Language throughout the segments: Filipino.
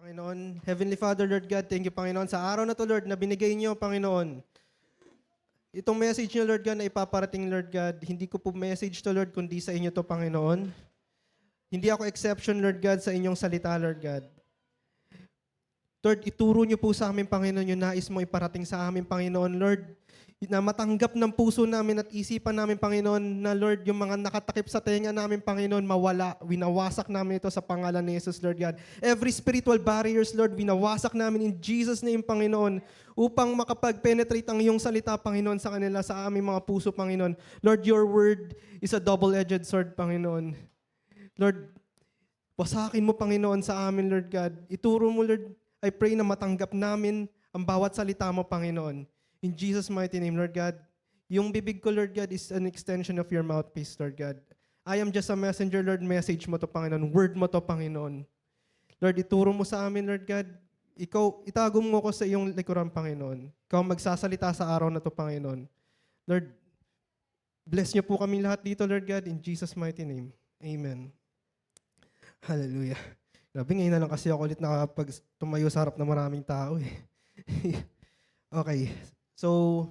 Panginoon, Heavenly Father, Lord God, thank you, Panginoon, sa araw na to, Lord, na binigay niyo, Panginoon. Itong message niyo, Lord God, na ipaparating, Lord God, hindi ko po message to, Lord, kundi sa inyo to, Panginoon. Hindi ako exception, Lord God, sa inyong salita, Lord God. Lord, ituro niyo po sa amin, Panginoon, yung nais mo iparating sa amin, Panginoon, Lord, na matanggap ng puso namin at isipan namin, Panginoon, na Lord, yung mga nakatakip sa tenga namin, Panginoon, mawala. Winawasak namin ito sa pangalan ni Jesus, Lord God. Every spiritual barriers, Lord, winawasak namin in Jesus' name, Panginoon, upang makapag-penetrate ang iyong salita, Panginoon, sa kanila, sa aming mga puso, Panginoon. Lord, your word is a double-edged sword, Panginoon. Lord, wasakin mo, Panginoon, sa amin, Lord God. Ituro mo, Lord, I pray na matanggap namin ang bawat salita mo, Panginoon. In Jesus' mighty name, Lord God. Yung bibig ko, Lord God, is an extension of your mouthpiece, Lord God. I am just a messenger, Lord. Message mo to, Panginoon. Word mo to, Panginoon. Lord, ituro mo sa amin, Lord God. Ikaw, itago mo ko sa iyong likuran, Panginoon. Ikaw magsasalita sa araw na to, Panginoon. Lord, bless niyo po kami lahat dito, Lord God, in Jesus' mighty name. Amen. Hallelujah. Grabe, ngayon na lang kasi ako ulit nakapag tumayo sa harap ng maraming tao eh. Okay. So,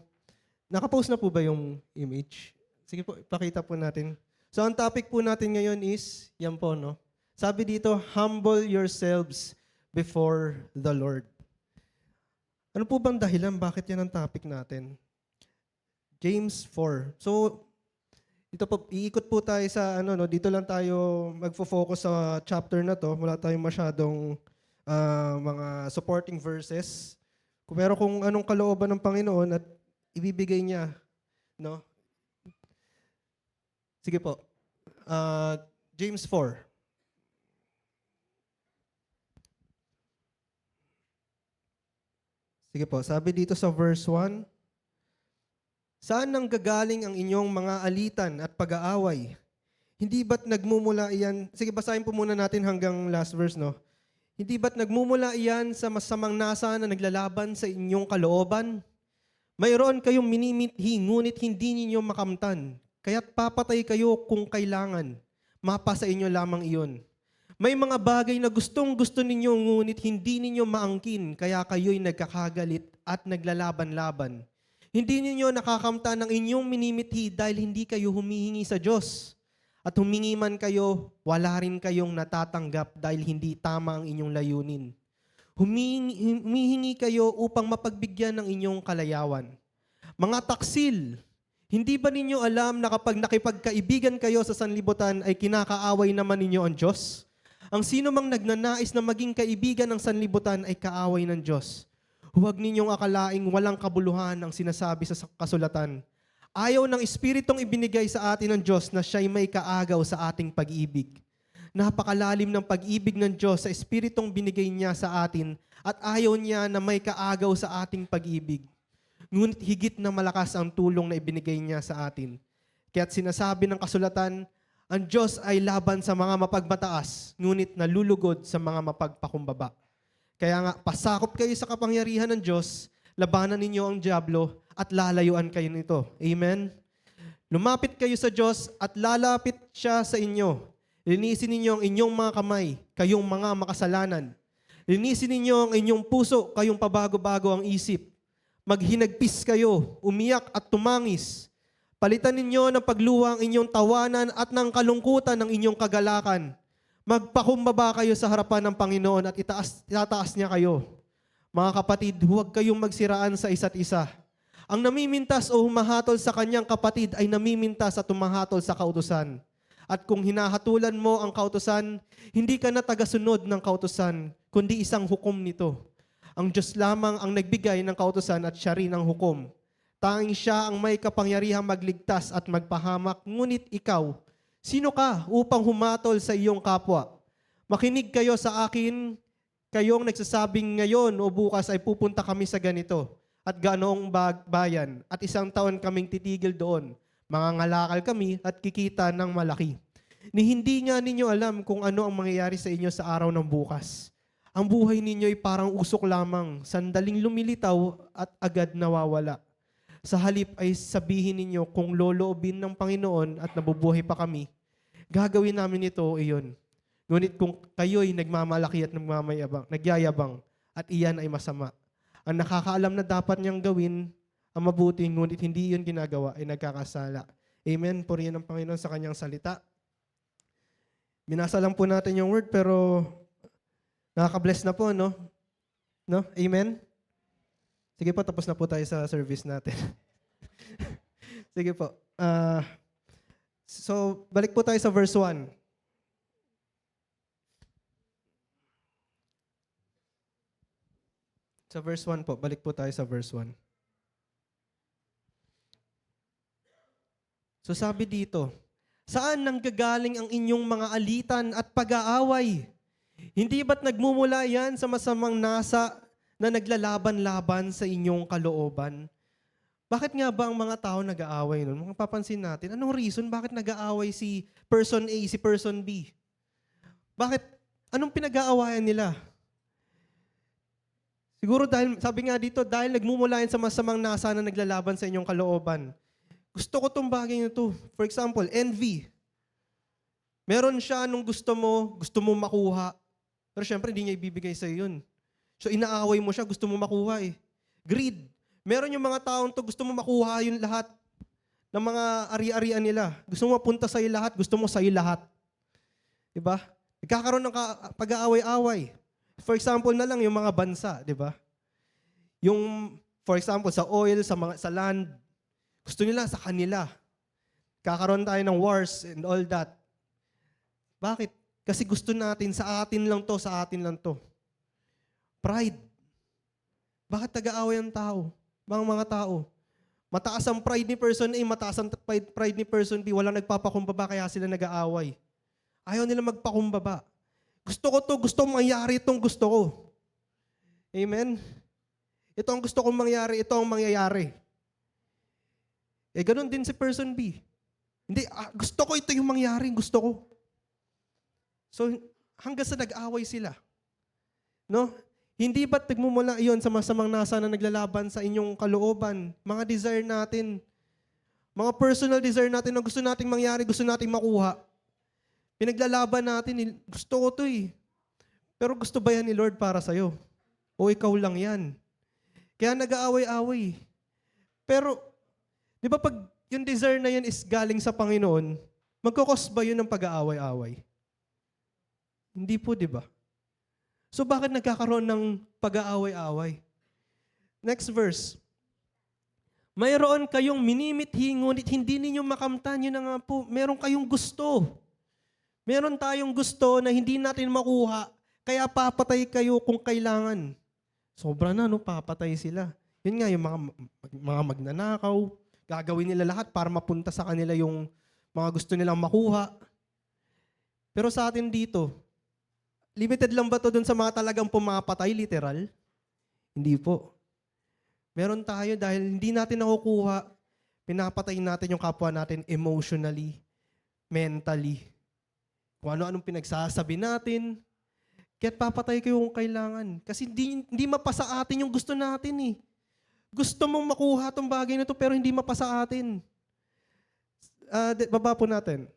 nakapost na po ba yung image? Sige po, ipakita po natin. So, ang topic po natin ngayon is, yan po, no? Sabi dito, humble yourselves before the Lord. Ano po bang dahilan? Bakit yan ang topic natin? James 4. So, ito po, iikot po tayo sa, dito lang tayo magfo-focus sa chapter na to. Wala tayong masyadong mga supporting verses. Pero kung anong kalooban ng Panginoon at ibibigay niya, no? Sige po. James 4. Sige po, sabi dito sa verse 1, saan nanggagaling ang inyong mga alitan at pag-aaway? Hindi ba't nagmumula iyan, sige basahin po muna natin hanggang last verse, no? Hindi ba't nagmumula iyan sa masamang nasa na naglalaban sa inyong kalooban? Mayroon kayong minimithi, ngunit hindi ninyo makamtan. Kaya't papatay kayo kung kailangan. Mapa sa inyo lamang iyon. May mga bagay na gustong-gusto ninyo, ngunit hindi ninyo maangkin, kaya kayo'y nagkakagalit at naglalaban-laban. Hindi ninyo nakakamtan ng inyong minimithi dahil hindi kayo humihingi sa Diyos. At humingi man kayo, wala rin kayong natatanggap dahil hindi tama ang inyong layunin. Humihingi kayo upang mapagbigyan ng inyong kalayawan. Mga taksil, hindi ba ninyo alam na kapag nakipagkaibigan kayo sa sanlibutan ay kinakaaway naman ninyo ang Diyos? Ang sino mang nagnanais na maging kaibigan ng sanlibutan ay kaaway ng Diyos. Huwag ninyong akalaing walang kabuluhan ang sinasabi sa kasulatan. Ayaw ng Espiritong ibinigay sa atin ng Diyos na siya'y may kaagaw sa ating pag-ibig. Napakalalim ng pag-ibig ng Diyos sa Espiritong binigay niya sa atin at ayaw niya na may kaagaw sa ating pag-ibig. Ngunit higit na malakas ang tulong na ibinigay niya sa atin. Kaya't sinasabi ng kasulatan, ang Diyos ay laban sa mga mapagmataas, ngunit nalulugod sa mga mapagpakumbaba. Kaya nga, pasakop kayo sa kapangyarihan ng Diyos, labanan ninyo ang dyablo at lalayuan kayo nito. Amen? Lumapit kayo sa Diyos at lalapit siya sa inyo. Linisin ninyo ang inyong mga kamay, kayong mga makasalanan. Linisin ninyo ang inyong puso, kayong pabago-bago ang isip. Maghinagpis kayo, umiyak at tumangis. Palitan ninyo ng pagluha ang inyong tawanan at ng kalungkutan ng inyong kagalakan. Magpakumbaba kayo sa harapan ng Panginoon at itataas niya kayo. Mga kapatid, huwag kayong magsiraan sa isa't isa. Ang namimintas o humahatol sa kanyang kapatid ay namimintas at humahatol sa kautusan. At kung hinahatulan mo ang kautusan, hindi ka na tagasunod ng kautusan, kundi isang hukom nito. Ang Diyos lamang ang nagbigay ng kautusan at siya rin ang hukom. Tanging siya ang may kapangyarihang magligtas at magpahamak, ngunit ikaw, sino ka upang humatol sa iyong kapwa? Makinig kayo sa akin, kayong nagsasabing ngayon o bukas ay pupunta kami sa ganito at ganoong bayan at isang taon kaming titigil doon. Mangangalakal kami at kikita ng malaki. Ni hindi nga ninyo alam kung ano ang mangyayari sa inyo sa araw ng bukas. Ang buhay ninyo ay parang usok lamang, sandaling lumilitaw at agad nawawala. Sa halip ay sabihin ninyo kung loloobin ng Panginoon at nabubuhay pa kami, gagawin namin ito o iyon. Ngunit kung kayo'y nagmamalaki at nagyayabang at iyan ay masama. Ang nakakaalam na dapat niyang gawin ang mabuti, ngunit hindi iyon ginagawa, ay nagkakasala. Amen. Purihin ang Panginoon sa kanyang salita. Binasa lang po natin yung word, pero nakaka-bless na po, no? No? Amen? Sige po, tapos na po tayo sa service natin. Sige po. So, balik po tayo sa verse 1. Sa verse 1 po, balik po tayo sa verse 1. So sabi dito, saan nanggagaling ang inyong mga alitan at pag-aaway? Hindi ba't nagmumula yan sa masamang nasa na naglalaban-laban sa inyong kalooban? Bakit nga ba ang mga tao nag-aaway nun? Mapapansin natin, anong reason bakit nag-aaway si person A, si person B? Bakit? Anong pinag-aawayan nila? Siguro dahil, sabi nga dito, dahil nagmumula yan sa masamang nasa na naglalaban sa inyong kalooban. Gusto ko itong bagay na ito. For example, envy. Meron siya nung gusto mo makuha. Pero syempre, hindi niya ibibigay sa'yo yun. So, inaaway mo siya, gusto mo makuha eh. Greed. Meron yung mga taong to gusto mo makuha yung lahat ng mga ari-arian nila. Gusto mo mapunta sa'yo lahat, gusto mo sa'yo lahat. Diba? Nagkakaroon ng pag-aaway-away. For example na lang, yung mga bansa, diba? Yung, for example, sa oil, sa land, gusto nila sa kanila. Kakaroon tayo ng wars and all that. Bakit? Kasi gusto natin, sa atin lang to, sa atin lang to. Pride. Bakit nag-aaway ang tao? Mga tao. Mataas ang pride ni person A, mataas ang pride ni person B. Walang nagpapakumbaba, kaya sila nag-aaway. Ayaw nila magpakumbaba. Gusto ko to, gusto mangyari itong gusto ko. Amen? Ito ang gusto kong mangyari, ito ang mangyayari. Ganun din si person B. Hindi, gusto ko ito yung mangyari, gusto ko. So, hanggang sa nag-away sila. No? Hindi ba't nagmumula iyon sa masamang nasa na naglalaban sa inyong kalooban? Mga desire natin, mga personal desire natin na gusto nating mangyari, gusto nating makuha. Pinaglalaban natin, gusto ko to eh. Pero gusto ba yan ni Lord para sa'yo? O ikaw lang yan? Kaya nag-aaway-away. Pero, di ba pag yung desire na yan is galing sa Panginoon, magkakos ba yun ng pag-aaway-away? Hindi po, di ba? So bakit nagkakaroon ng pag-aaway-away? Next verse. Mayroon kayong minimithi, ngunit hindi ninyo makamtan. Yun na nga po, meron kayong gusto. Meron tayong gusto na hindi natin makuha, kaya papatay kayo kung kailangan. Sobra na, no? Papatay sila. Yun nga, yung mga magnanakaw, gagawin nila lahat para mapunta sa kanila yung mga gusto nilang makuha. Pero sa atin dito, limited lang ba to dun sa mga talagang pumapatay, literal? Hindi po. Meron tayo dahil hindi natin nakukuha, pinapatay natin yung kapwa natin emotionally, mentally. Kung ano-anong pinagsasabi natin, kaya't papatay kayo kung kailangan. Kasi hindi mapasa atin yung gusto natin eh. Gusto mong makuha itong bagay na ito pero hindi mapasa atin. Baba po natin.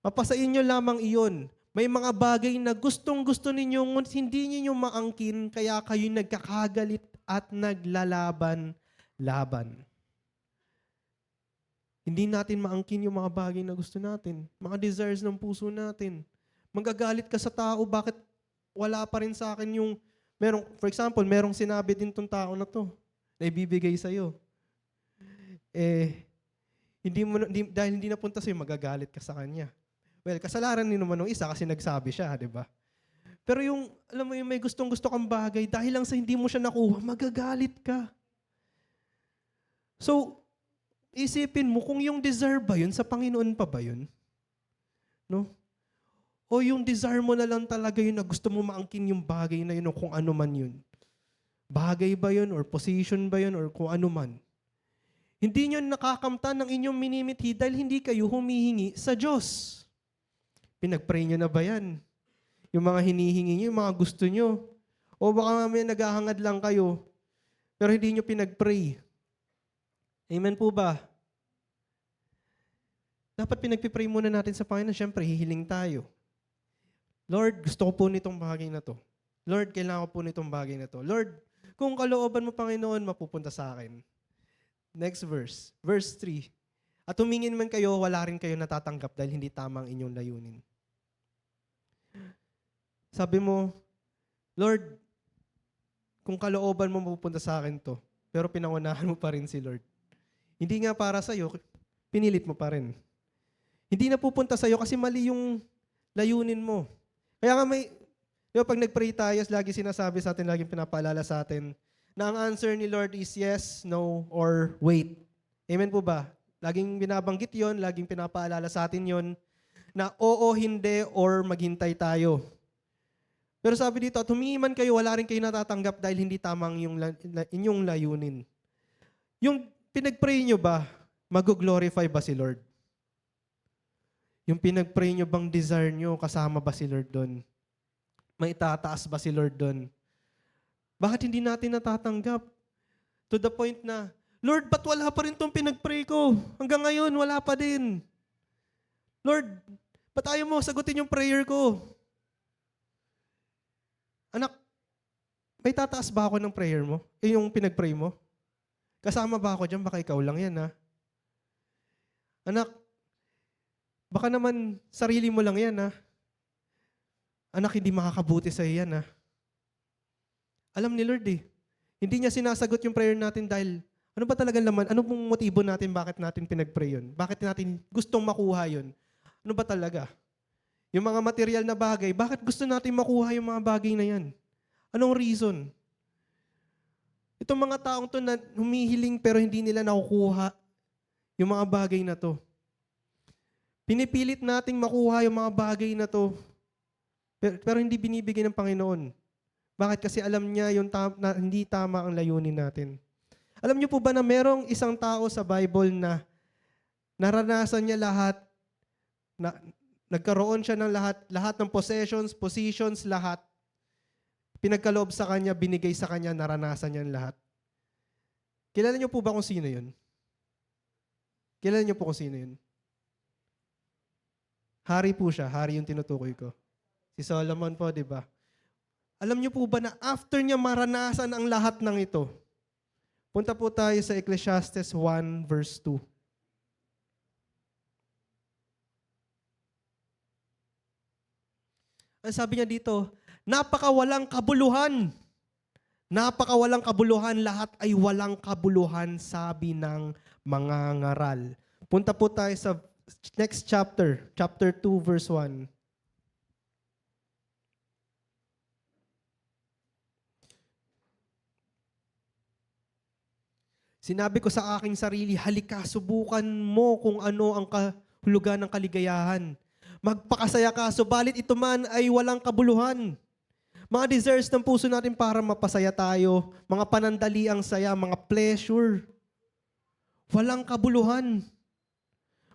Mapasain nyo lamang iyon. May mga bagay na gustong-gusto ninyo ngunit hindi ninyo maangkin kaya kayo nagkakagalit at naglalaban-laban. Hindi natin maangkin yung mga bagay na gusto natin. Mga desires ng puso natin. Magagalit ka sa tao, bakit wala pa rin sa akin yung, for example, merong sinabi din tong tao na to, na ibibigay sa'yo. Dahil hindi napunta sa'yo, magagalit ka sa kanya. Well, kasalanan din naman ng isa kasi nagsabi siya, di ba? Pero yung, alam mo yung may gustong-gusto kang bagay, dahil lang sa hindi mo siya nakuha, magagalit ka. So, isipin mo, kung yung desire ba yun, sa Panginoon pa ba yun? No? O yung desire mo na lang talaga yun na gusto mo maangkin yung bagay na yun o kung ano man yun. Bagay ba yun or position ba yun or kung ano man. Hindi nyo nakakamtan ng inyong minimithi dahil hindi kayo humihingi sa Diyos. Pinag-pray nyo na ba yan? Yung mga hinihingi nyo, yung mga gusto nyo. O baka mamaya naghahangad lang kayo, pero hindi nyo pinag-pray. Amen po ba? Dapat pinagpipray muna natin sa Panginoon. Siyempre, hihiling tayo. Lord, gusto ko po nitong bagay na to. Lord, kailangan ko po nitong bagay na to. Lord, kung kalooban mo, Panginoon, mapupunta sa akin. Next verse. Verse 3. At humingin man kayo, wala rin kayo natatanggap dahil hindi tama ang inyong layunin. Sabi mo, Lord, kung kalooban mo, mapupunta sa akin to. Pero pinangunahan mo pa rin si Lord. Hindi nga para sa'yo, pinilit mo pa rin. Hindi na pupunta sa'yo kasi mali yung layunin mo. Kaya nga pag nag-pray tayo, lagi sinasabi sa atin, laging pinapaalala sa atin, na ang answer ni Lord is yes, no, or wait. Amen po ba? Laging binabanggit yon, laging pinapaalala sa atin yon, na oo, hindi, or maghintay tayo. Pero sabi dito, at humingi man kayo, wala rin kayo natatanggap dahil hindi tamang inyong layunin. Yung pinag-pray nyo ba, mag-glorify ba si Lord? Yung pinag-pray nyo bang desire nyo, kasama ba si Lord doon? May itataas ba si Lord doon? Bakit hindi natin natatanggap? To the point na, Lord, ba't wala pa rin itong pinag-pray ko? Hanggang ngayon, wala pa din. Lord, ba't ayaw mo sagutin yung prayer ko? Anak, may tataas ba ako ng prayer mo? Yung pinag-pray mo? Kasama ba ako dyan? Baka ikaw lang yan, ha? Anak, baka naman sarili mo lang yan, ha? Anak, hindi makakabuti sa'yo yan, ha? Alam ni Lord, eh. Hindi niya sinasagot yung prayer natin dahil ano ba talagang laman? Ano pong motibo natin bakit natin pinag-pray yun? Bakit natin gustong makuha yun? Ano ba talaga? Yung mga material na bagay, bakit gusto natin makuha yung mga bagay na yan? Anong reason? Itong mga taong to na humihiling pero hindi nila nakukuha yung mga bagay na to. Pinipilit nating makuha yung mga bagay na to pero hindi binibigay ng Panginoon. Bakit? Kasi alam niya yung na hindi tama ang layunin natin. Alam niyo po ba na merong isang tao sa Bible na naranasan niya lahat, na nagkaroon siya ng lahat ng possessions, positions, lahat. Pinagkaloob sa kanya, binigay sa kanya, naranasan niya lahat. Kilala niyo po ba kung sino yun? Kilala niyo po kung sino yun? Hari po siya, hari yung tinutukoy ko. Si Solomon po, di ba? Alam niyo po ba na after niya maranasan ang lahat ng ito, punta po tayo sa Ecclesiastes 1 verse 2. Ang sabi niya dito, napakawalang kabuluhan. Napakawalang kabuluhan, lahat ay walang kabuluhan, sabi ng mga ngaral. Punta po tayo sa next chapter, chapter 2 verse 1. Sinabi ko sa aking sarili, halika, subukan mo kung ano ang kahulugan ng kaligayahan. Magpakasaya ka, subalit ito man ay walang kabuluhan. Mga desires ng puso natin para mapasaya tayo, mga panandaliang saya, mga pleasure. Walang kabuluhan.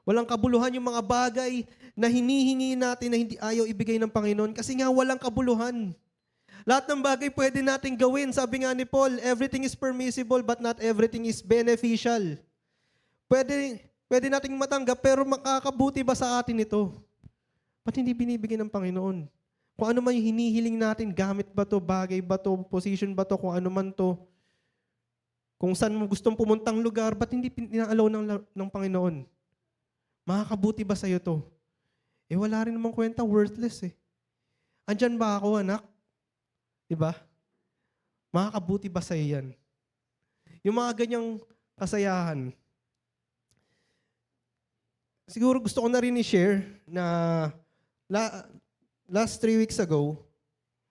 Walang kabuluhan yung mga bagay na hinihingi natin na hindi ayaw ibigay ng Panginoon kasi nga walang kabuluhan. Lahat ng bagay pwede natin gawin. Sabi nga ni Paul, everything is permissible but not everything is beneficial. Pwede nating matanggap pero makakabuti ba sa atin ito? Ba't hindi binibigyan ng Panginoon? Kung ano man yung hinihiling natin, gamit ba to, bagay ba to, position ba to, kung ano man to. Kung saan mo gustong pumuntang lugar, ba't hindi pinaalaw ng Panginoon? Makakabuti ba sa'yo to? Eh wala rin namang kwenta, worthless eh. Andyan ba ako, anak? Diba? Makakabuti ba sa'yo yan? Yung mga ganyang kasayahan. Siguro gusto ko na rin i-share na last 3 weeks ago,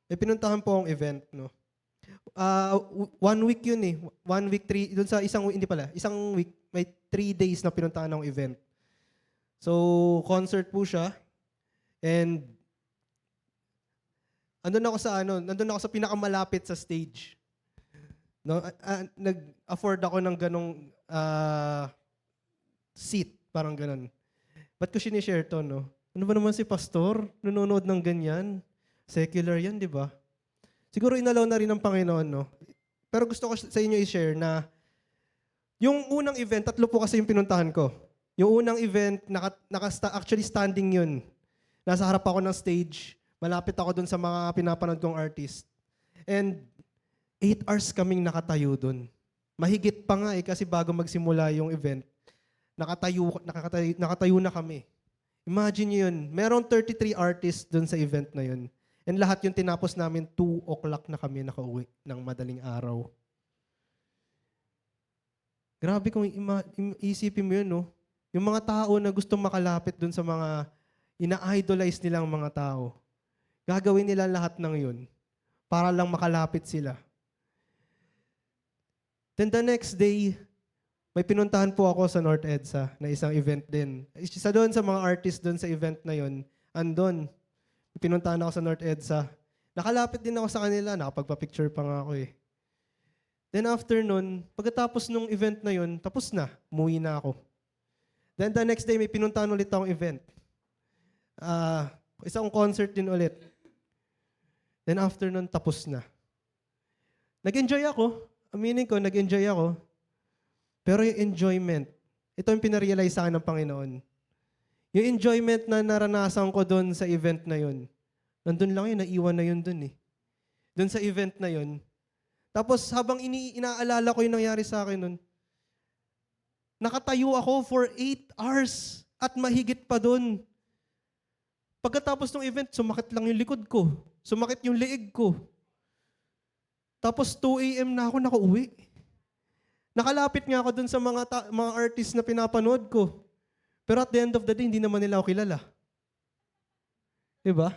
may pinuntahan po akong event, no? 1 week yun eh. 1 week, doon sa isang week, hindi pala, isang week, may 3 days na pinuntahan ng event. So, concert po siya. And, nandun ako sa pinakamalapit sa stage. No, nag-afford ako ng ganong seat, parang ganon. Ba't ko sinishare to, no? Ano ba naman si pastor? Nanonood ng ganyan? Secular yan, di ba? Siguro inalaw na rin ng Panginoon, no? Pero gusto ko sa inyo i-share na yung unang event, 3 po kasi yung pinuntahan ko. Yung unang event, actually standing yun. Nasa harap ako ng stage. Malapit ako dun sa mga pinapanood kong artist. And 8 hours kaming nakatayo dun. Mahigit pa nga kasi bago magsimula yung event, nakatayo na kami. Imagine nyo yun. Merong 33 artists dun sa event na yun. And lahat yung tinapos namin, 2 o'clock na kami nakauwi ng madaling araw. Grabe kung isipin mo yun, no? Yung mga tao na gustong makalapit dun sa mga ina-idolize nilang mga tao, gagawin nila lahat ng yun para lang makalapit sila. Then the next day, may pinuntahan po ako sa North EDSA na isang event din. Isa doon sa mga artist doon sa event na yun, andon. Pinuntahan ako sa North EDSA. Nakalapit din ako sa kanila, nakapagpa-picture pa nga ako eh. Then after nun, pagkatapos nung event na yun, tapos na, umuwi na ako. Then the next day, may pinuntahan ulit akong event. Isang concert din ulit. Then after nun, tapos na. Nag-enjoy ako. Aminin ko, nag-enjoy ako. Pero yung enjoyment, ito yung pinarealize sa akin ng Panginoon. Yung enjoyment na naranasan ko doon sa event na yun, nandun lang yun, naiwan na yun doon eh. Doon sa event na yun. Tapos habang inaalala ko yung nangyari sa akin nun, nakatayo ako for 8 hours at mahigit pa doon. Pagkatapos ng event, sumakit lang yung likod ko. Sumakit yung leeg ko. Tapos 2 a.m. na ako nakauwi. Nakalapit nga ako dun sa mga artists na pinapanood ko. Pero at the end of the day, hindi naman nila ako kilala. Diba?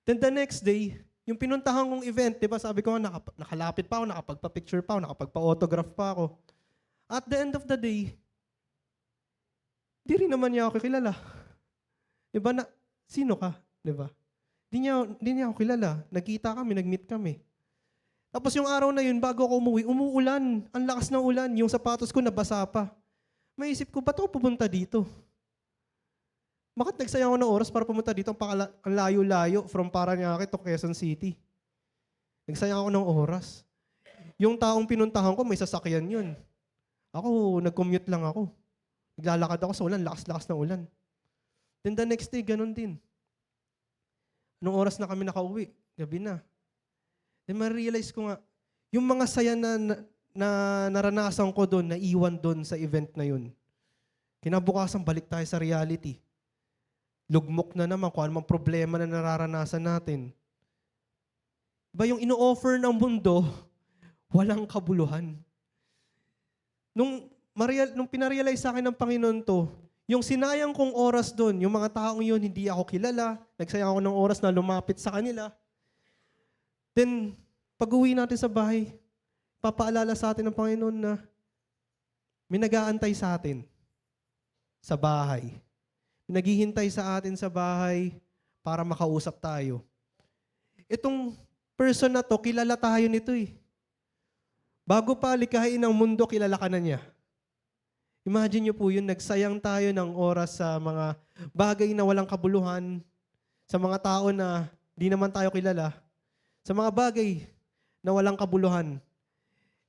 Then the next day, yung pinuntahan kong event, diba, sabi ko nga, nakalapit pa ako, nakapagpa-picture pa ako, nakapagpa-autograph pa ako. At the end of the day, di rin naman niya ako kilala. Diba na, sino ka? Diba? Di niya ako kilala. Nagkita kami, nag-meet kami. Tapos yung araw na yun, bago ako umuwi, umuulan. Ang lakas ng ulan. Yung sapatos ko nabasa pa. Maisip ko, ba't ako pumunta dito? Bakit nagsayang ako ng oras para pumunta dito? Ang layo-layo from Parañaque to Quezon City. Nagsayang ako ng oras. Yung taong pinuntahan ko, may sasakyan yun. Ako, nag-commute lang ako. Naglalakad ako sa ulan, lakas-lakas ng ulan. Then the next day, ganun din. Anong oras na kami nakauwi? Gabi na. Then ma-realize ko nga, yung mga saya na naranasan ko doon, na iwan doon sa event na yun. Kinabukasan, balik tayo sa reality. Lugmok na naman kung anong problema na nararanasan natin. Ba yung ino-offer ng mundo, walang kabuluhan. Nung pinarealize sa akin ng Panginoon to, yung sinayang kong oras doon, yung mga taong yun, hindi ako kilala, nagsayang ako ng oras na lumapit sa kanila. Then, pag-uwi natin sa bahay, papaalala sa atin ng Panginoon na may nag-aantay sa atin sa bahay. May naghihintay sa atin sa bahay para makausap tayo. Itong person na to, kilala tayo nito eh. Bago pa likhain ng mundo, kilala ka na niya. Imagine niyo po yun, nagsayang tayo ng oras sa mga bagay na walang kabuluhan, sa mga tao na di naman tayo kilala, sa mga bagay na walang kabuluhan.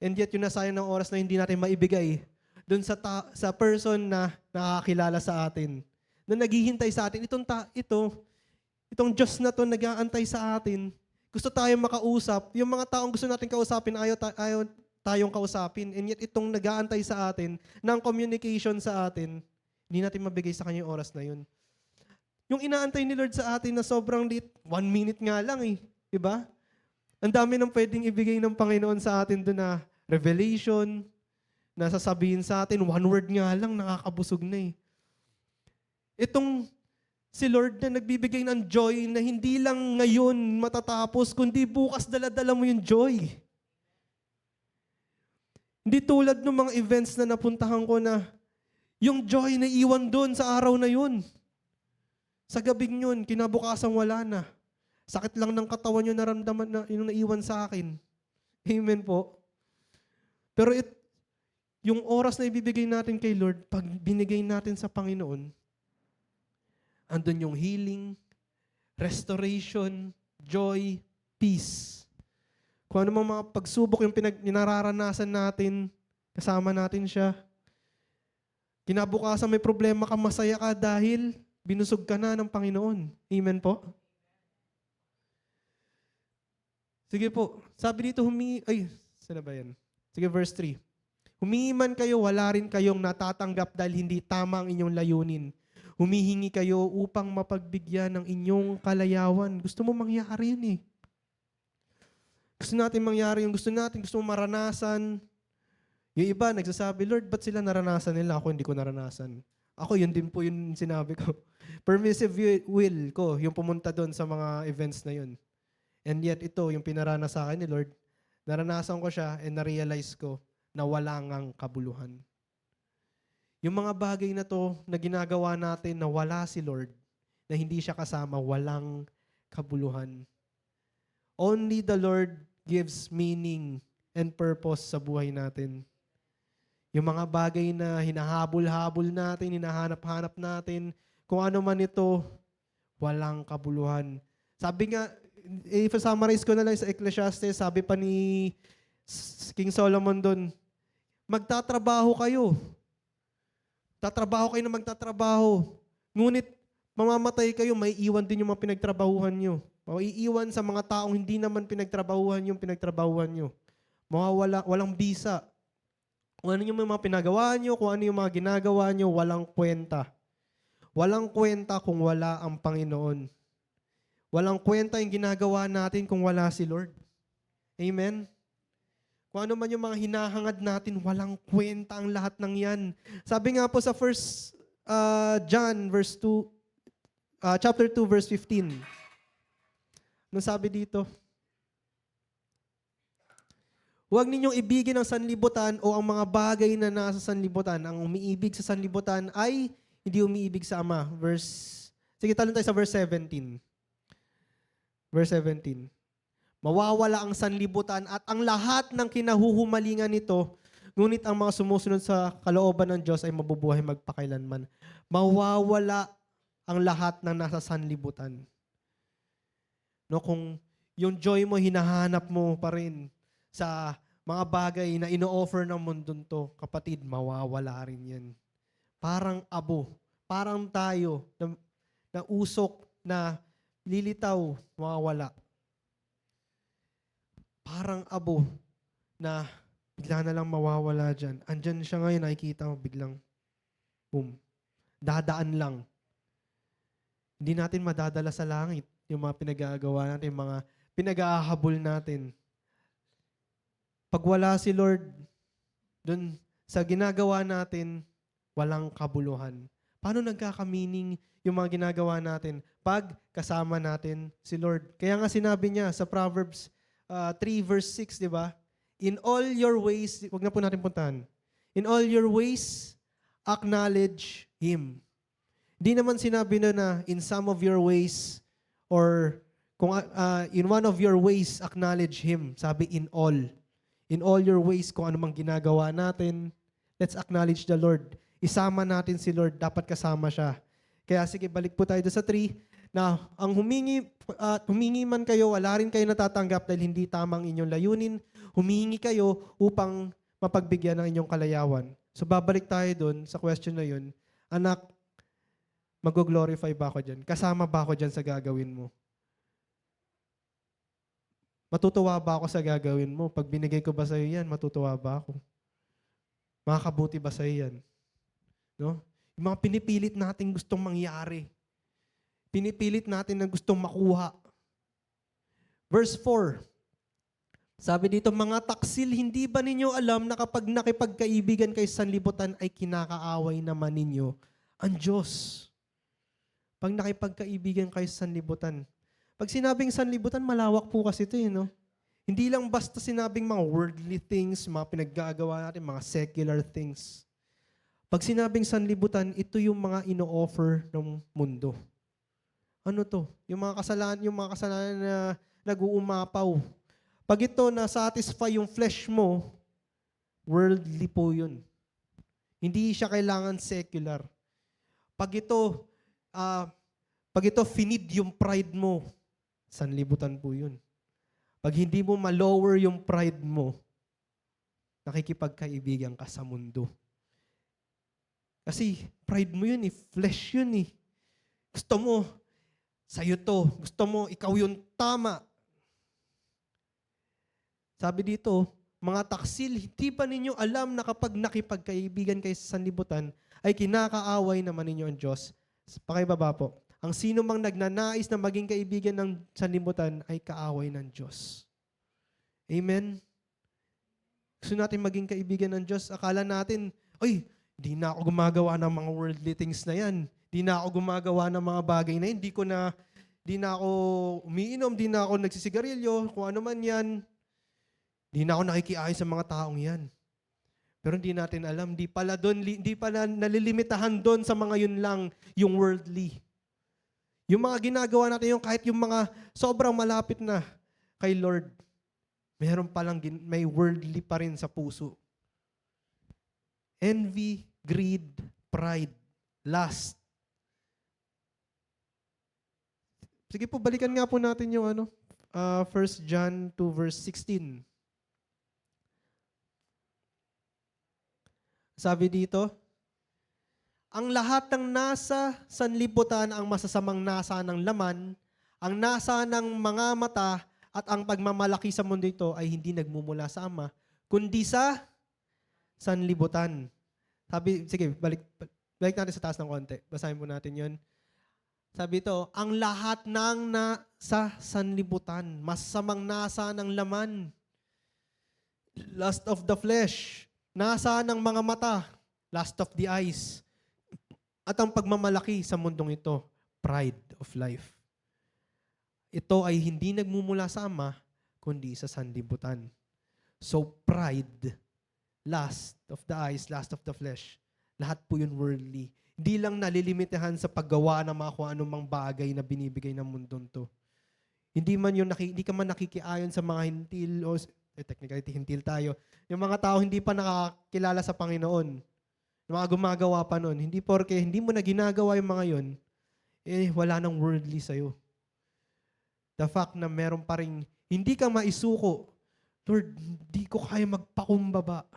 And yet, yung nasayang ng oras na hindi natin maibigay dun sa person na nakakilala sa atin, na naghihintay sa atin. Itong Diyos na to nag-aantay sa atin. Gusto tayong makausap. Yung mga taong gusto natin kausapin, ayaw tayong kausapin. And yet, itong nag-aantay sa atin, ng communication sa atin, hindi natin mabigay sa kanya yung oras na yun. Yung inaantay ni Lord sa atin na sobrang lit, 1 minute nga lang eh. Diba? Ang dami nang pwedeng ibigay ng Panginoon sa atin doon na revelation, na sasabihin sa atin, 1 word nga lang, nakakabusog na eh. Itong si Lord na nagbibigay ng joy na hindi lang ngayon matatapos, kundi bukas dala-dala mo yung joy. Hindi tulad ng mga events na napuntahan ko na yung joy na iwan doon sa araw na yun. Sa gabing yun, kinabukasan wala na. Sakit lang ng katawan yung naramdaman na yung naiwan sa akin. Amen po. Pero yung oras na ibibigay natin kay Lord, pag binigay natin sa Panginoon, andun yung healing, restoration, joy, peace. Kung ano mga pagsubok yung nararanasan natin, kasama natin siya. Kinabukasan may problema ka, masaya ka dahil binusog ka na ng Panginoon. Amen po? Sige po. Sabi dito, saan ba yan? Sige, verse 3. Humingi man kayo, wala rin kayong natatanggap dahil hindi tama ang inyong layunin. Humihingi kayo upang mapagbigyan ng inyong kalayawan. Gusto mo mangyari yun eh. Gusto natin mangyari yung gusto natin, gusto mo maranasan. Yung iba, nagsasabi, Lord, ba't sila naranasan nila? Ako hindi ko naranasan. Ako, yun din po yung sinabi ko. Permissive will ko, yung pumunta doon sa mga events na yun. And yet, ito, yung pinarana sa akin ni Lord, naranasan ko siya and na-realize ko na wala ngang kabuluhan. Yung mga bagay na to na ginagawa natin na wala si Lord, na hindi siya kasama, walang kabuluhan. Only the Lord gives meaning and purpose sa buhay natin. Yung mga bagay na hinahabol-habol natin, hinahanap-hanap natin, kung ano man ito, walang kabuluhan. Sabi nga, i-summarize ko na lang sa Ecclesiastes, sabi pa ni King Solomon doon, magtatrabaho kayo. Tatrabaho kayo na magtatrabaho. Ngunit, mamamatay kayo, may iwan din yung mga pinagtrabahuhan nyo. O iiwan sa mga taong hindi naman pinagtrabahuhan yung pinagtrabahuhan nyo. Walang bisa. Kung ano yung mga pinagawa nyo, kung ano yung mga ginagawa nyo, walang kwenta. Walang kwenta kung wala ang Panginoon. Walang kwenta yung ginagawa natin kung wala si Lord. Amen? Kung ano man yung mga hinahangad natin, walang kwenta ang lahat ng yan. Sabi nga po sa 1 John chapter 2, verse 15. Ano sabi dito? Huwag ninyong ibigin ang sanlibutan o ang mga bagay na nasa sanlibutan. Ang umiibig sa sanlibutan ay hindi umiibig sa Ama. Sige, talon tayo sa verse 17. Verse 17. Mawawala ang sanlibutan at ang lahat ng kinahuhumalingan nito, ngunit ang mga sumusunod sa kalooban ng Diyos ay mabubuhay magpakailanman. Mawawala ang lahat ng nasa sanlibutan. No, kung yung joy mo, hinahanap mo pa rin sa mga bagay na ino-offer ng mundong to, kapatid, mawawala rin yan. Parang abo, parang tayo, na usok, na lilitaw, mawawala. Parang abo, na bigla na lang mawawala dyan. Andyan siya ngayon, nakikita mo, biglang, boom, dadaan lang. Hindi natin madadala sa langit yung mga pinagagawa natin, yung mga pinag-aahabol natin. Pag wala si Lord, dun sa ginagawa natin, walang kabuluhan. Paano nagkaka-meaning yung mga ginagawa natin pag kasama natin si Lord? Kaya nga sinabi niya sa Proverbs 3 verse 6, di ba? In all your ways, wag na po natin puntahan. In all your ways, acknowledge Him. Di naman sinabi na in some of your ways or kung in one of your ways, acknowledge Him. Sabi in all. In all your ways, kung ano mang ginagawa natin, let's acknowledge the Lord. Isama natin si Lord, dapat kasama siya. Kaya sige, balik po tayo sa 3. Na ang humingi man kayo, wala rin kayo natatanggap dahil hindi tamang inyong layunin. Humingi kayo upang mapagbigyan ng inyong kalayawan. So babalik tayo doon sa question na yun. Anak, mag-glorify ba ako dyan? Kasama ba ako dyan sa gagawin mo? Matutuwa ba ako sa gagawin mo? Pag binigay ko ba sa'yo yan, matutuwa ba ako? Makakabuti ba sa'yo yan? No? Yung mga pinipilit natin gustong mangyari. Pinipilit natin na gustong makuha. Verse 4. Sabi dito, mga taksil, hindi ba ninyo alam na kapag nakipagkaibigan kayo sa sanlibutan ay kinakaaway naman ninyo ang Diyos? Pag nakipagkaibigan kayo sa sanlibutan. Pag sinabing sanlibutan, malawak po kasi ito, no? Hindi lang basta sinabing mga worldly things, mga pinaggagawa natin, mga secular things. Pag sinabing sanlibutan, ito yung mga ino-offer ng mundo. Ano to? Yung mga kasalanan na nag-uumapaw. Pag ito na-satisfy yung flesh mo, worldly po yun. Hindi siya kailangan secular. Pag ito finid yung pride mo, sanlibutan po yun. Pag hindi mo ma-lower yung pride mo, nakikipagkaibigan ka sa mundo. Kasi pride mo yun flesh yun Gusto mo, sa'yo to. Gusto mo, ikaw yung tama. Sabi dito, mga taksil, hindi pa ninyo alam na kapag nakipagkaibigan kayo sa sanlibutan, ay kinakaaway naman ninyo ang Diyos. Pakibaba po. Ang sino mang nagnanais na maging kaibigan ng sanlibutan ay kaaway ng Diyos. Amen? Gusto natin maging kaibigan ng Diyos. Akala natin, ay, di na ako gumagawa ng mga worldly things na yan. Di na ako gumagawa ng mga bagay na yan. Di na ako umiinom, di na ako nagsisigarilyo, kung ano man yan. Di na ako nakikiayon sa mga taong yan. Pero hindi natin alam, di pala nalilimitahan doon sa mga yun lang, yung worldly. Yung mga ginagawa natin, yung kahit yung mga sobrang malapit na kay Lord, may worldly pa rin sa puso. Envy, greed, pride, lust. Sige po, balikan nga po natin yung 1 John 2 verse 16. Sabi dito, ang lahat ng nasa sanlibutan ang masasamang nasa ng laman, ang nasa ng mga mata at ang pagmamalaki sa mundo ito ay hindi nagmumula sa Ama, kundi sa sanlibutan. Sabi, sige, balik natin sa taas ng konti. Basahin po natin yon. Sabi ito, ang lahat ng nasa sanlibutan, masasamang nasa ng laman, lust of the flesh, nasa ng mga mata, lust of the eyes, at ang pagmamalaki sa mundong ito, pride of life. Ito ay hindi nagmumula sa Ama, kundi sa sanlibutan. So pride, lust of the eyes, lust of the flesh, lahat po yun worldly. Hindi lang nalilimitahan sa paggawa ng mga kung anumang bagay na binibigay ng mundong to. Hindi ka man nakikiayon sa mga hintil o technically hintil tayo. Yung mga tao hindi pa nakakilala sa Panginoon. Yung mga gumagawa pa nun. Hindi porke hindi mo na ginagawa yung mga yun, wala nang worldly sa'yo. The fact na meron pa rin, hindi ka maisuko, Lord, hindi ko kaya magpakumbaba.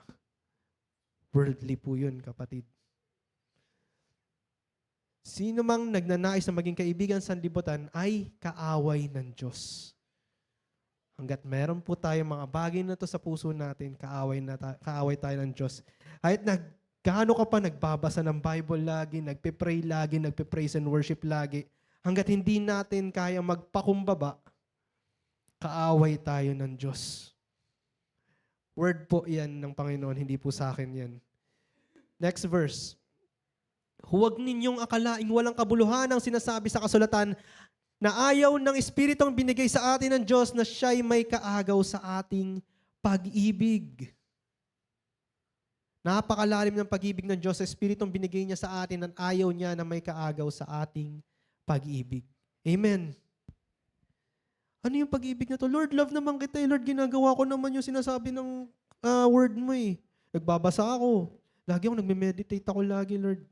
Worldly po yun, kapatid. Sino mang nagnanais na maging kaibigan sa sanlibutan ay kaaway ng Diyos. Hanggat meron po tayong mga bagay na to sa puso natin, kaaway tayo ng Diyos. Kahit gaano ka pa nagbabasa ng Bible lagi, nagpe-pray lagi, nagpe-praise and worship lagi, hanggat hindi natin kaya magpakumbaba, kaaway tayo ng Diyos. Word po yan ng Panginoon, hindi po sa akin yan. Next verse. Huwag ninyong akalaing walang kabuluhan ang sinasabi sa kasulatan na ayaw ng Espiritong binigay sa atin ng Diyos na siya'y may kaagaw sa ating pag-ibig. Napakalalim ng pag-ibig ng Diyos sa Espiritong binigay niya sa atin at ayaw niya na may kaagaw sa ating pag-ibig. Amen. Ano yung pag-ibig na to? Lord, love naman kita. Lord, ginagawa ko naman yung sinasabi ng word mo Nagbabasa ako. Lagi ako nagme-meditate ako lagi, Lord.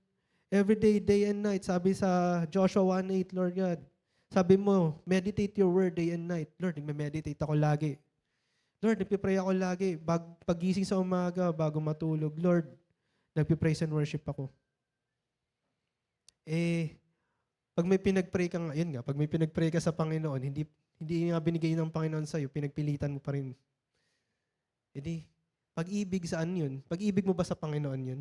Every day, day and night. Sabi sa Joshua 1:8, Lord God. Sabi mo, meditate your word day and night. Lord, nagme-meditate ako lagi. Lord, nagpipray ako lagi. Pagising sa umaga, bago matulog. Lord, nagpipraise and worship ako. Pag may pinagpray ka nga, yun nga, pag may pinagpray ka sa Panginoon, hindi nga binigay ng Panginoon sa'yo, pinagpilitan mo pa rin. Pag-ibig saan yun? Pag-ibig mo ba sa Panginoon yun?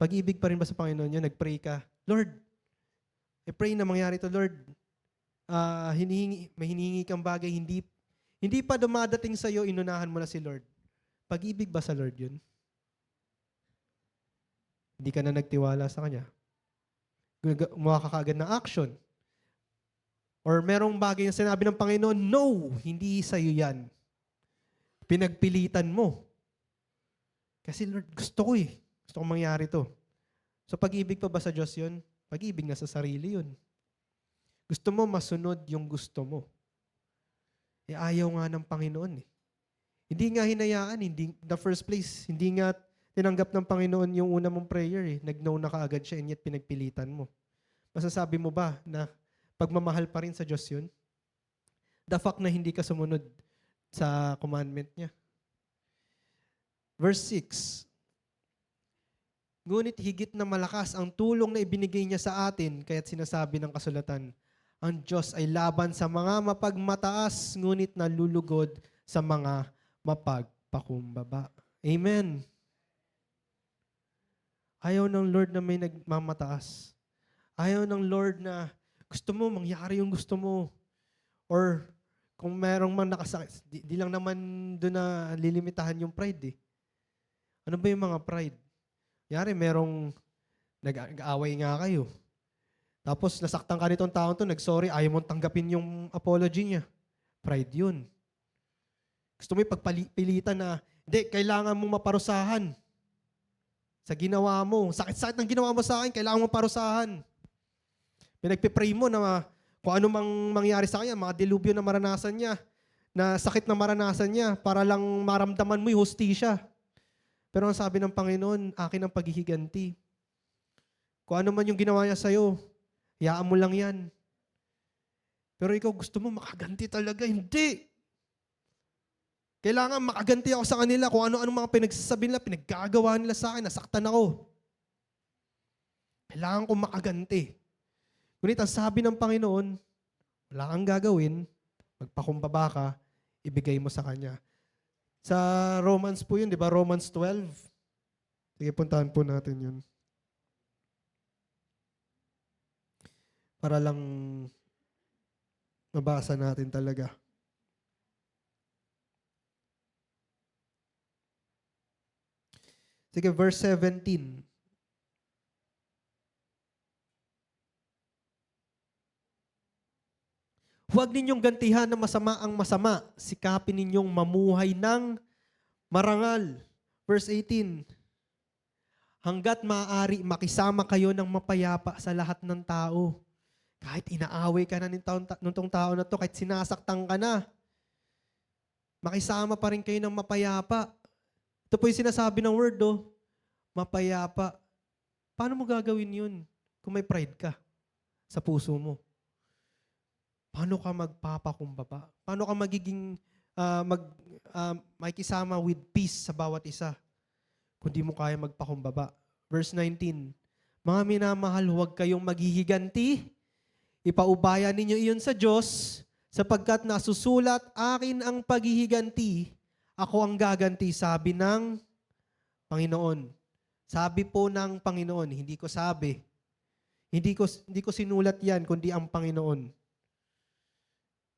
Pag-ibig pa rin ba sa Panginoon yun? Nagpray ka, Lord, I pray na mangyari to, Lord. May hinihingi kang bagay, hindi pa dumadating sa'yo, inunahan mo na si Lord. Pag-ibig ba sa Lord yun? Hindi ka na nagtiwala sa Kanya. Gumawa ka kaagad ng action. Or merong bagay na sinabi ng Panginoon, no, hindi sa'yo yan. Pinagpilitan mo. Kasi Lord, gusto ko eh. Gusto ko mangyari to. So pag-ibig pa ba sa Diyos yun? Pag-ibig na sa sarili yun. Gusto mo masunod yung gusto mo. Ayaw nga ng Panginoon eh. Hindi nga hinayaan, the first place, hindi nga tinanggap ng Panginoon yung una mong prayer eh. Nag-no na kaagad siya and yet pinagpilitan mo. Masasabi mo ba na pagmamahal pa rin sa Diyos yun? The fact na hindi ka sumunod sa commandment niya. Verse 6. Ngunit higit na malakas ang tulong na ibinigay niya sa atin, kaya't sinasabi ng kasulatan, ang Diyos ay laban sa mga mapagmataas, ngunit nalulugod sa mga mapagpakumbaba. Amen. Ayaw ng Lord na may nagmamataas. Ayaw ng Lord na gusto mo, mangyari yung gusto mo. Or kung merong man nakasakit, di lang naman doon na lilimitahan yung pride eh. Ano ba yung mga pride? Yari, merong nag-aaway nga kayo. Tapos nasaktan ka nitong taon to, nag-sorry, ayaw mong tanggapin yung apology niya. Pride yun. Gusto mo ipagpilitan na, hindi, kailangan mong maparusahan. Sa ginawa mo. Sakit-sakit ng ginawa mo sa akin, kailangan mong parusahan. Pinagpipray mo na kung ano mang mangyari sa kanya, mga delubyo na maranasan niya, na sakit na maranasan niya, para lang maramdaman mo yung hustisya. Pero ang sabi ng Panginoon, akin ang paghihiganti. Kung ano man yung ginawa niya sa'yo, hayaan mo lang yan. Pero ikaw gusto mo makaganti talaga. Hindi. Kailangan makaganti ako sa kanila kung ano-ano mga pinagsasabi nila, pinaggagawa nila sa akin, nasaktan ako. Kailangan ko makaganti. Ngunit ang sabi ng Panginoon, wala kang gagawin, magpakumbaba ka, ibigay mo sa Kanya. Sa Romans po yun, di ba? Romans 12. Sige, puntahan po natin yun. Para lang mabasa natin talaga. Sige, verse 17. Huwag ninyong gantihan ng masama ang masama. Sikapin ninyong mamuhay ng marangal. Verse 18. Hanggat maaari, makisama kayo ng mapayapa sa lahat ng tao. Kahit inaaway ka na nitong tao na to, kahit sinasaktan ka na, makisama pa rin kayo ng mapayapa. Ito po yung sinasabi ng word, mapayapa. Paano mo gagawin yun kung may pride ka sa puso mo? Paano ka magpapakumbaba? Paano ka magiging makikisama with peace sa bawat isa kung di mo kaya magpakumbaba? Verse 19, mga minamahal, huwag kayong maghihiganti. Ipaubaya ninyo iyon sa Diyos sapagkat nasusulat, akin ang paghihiganti, ako ang gaganti, sabi ng Panginoon. Sabi po ng Panginoon, hindi ko sabi. Hindi ko sinulat yan, kundi ang Panginoon.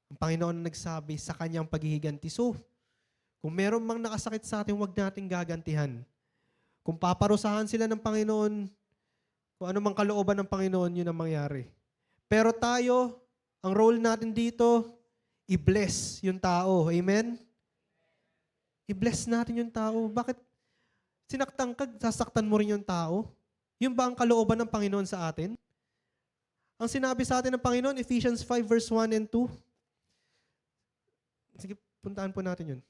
Ang Panginoon ang nagsabi sa kanyang paghihiganti. So, kung meron mang nakasakit sa atin, huwag nating gagantihan. Kung paparusahan sila ng Panginoon, kung ano mang kalooban ng Panginoon, yun ang mangyari. Pero tayo, ang role natin dito, i-bless yung tao. Amen? I-bless natin yung tao. Bakit? Sinaktan ka, sasaktan mo rin yung tao? Yun ba ang kalooban ng Panginoon sa atin? Ang sinabi sa atin ng Panginoon, Ephesians 5 verse 1 and 2. Sige, puntaan po natin yun.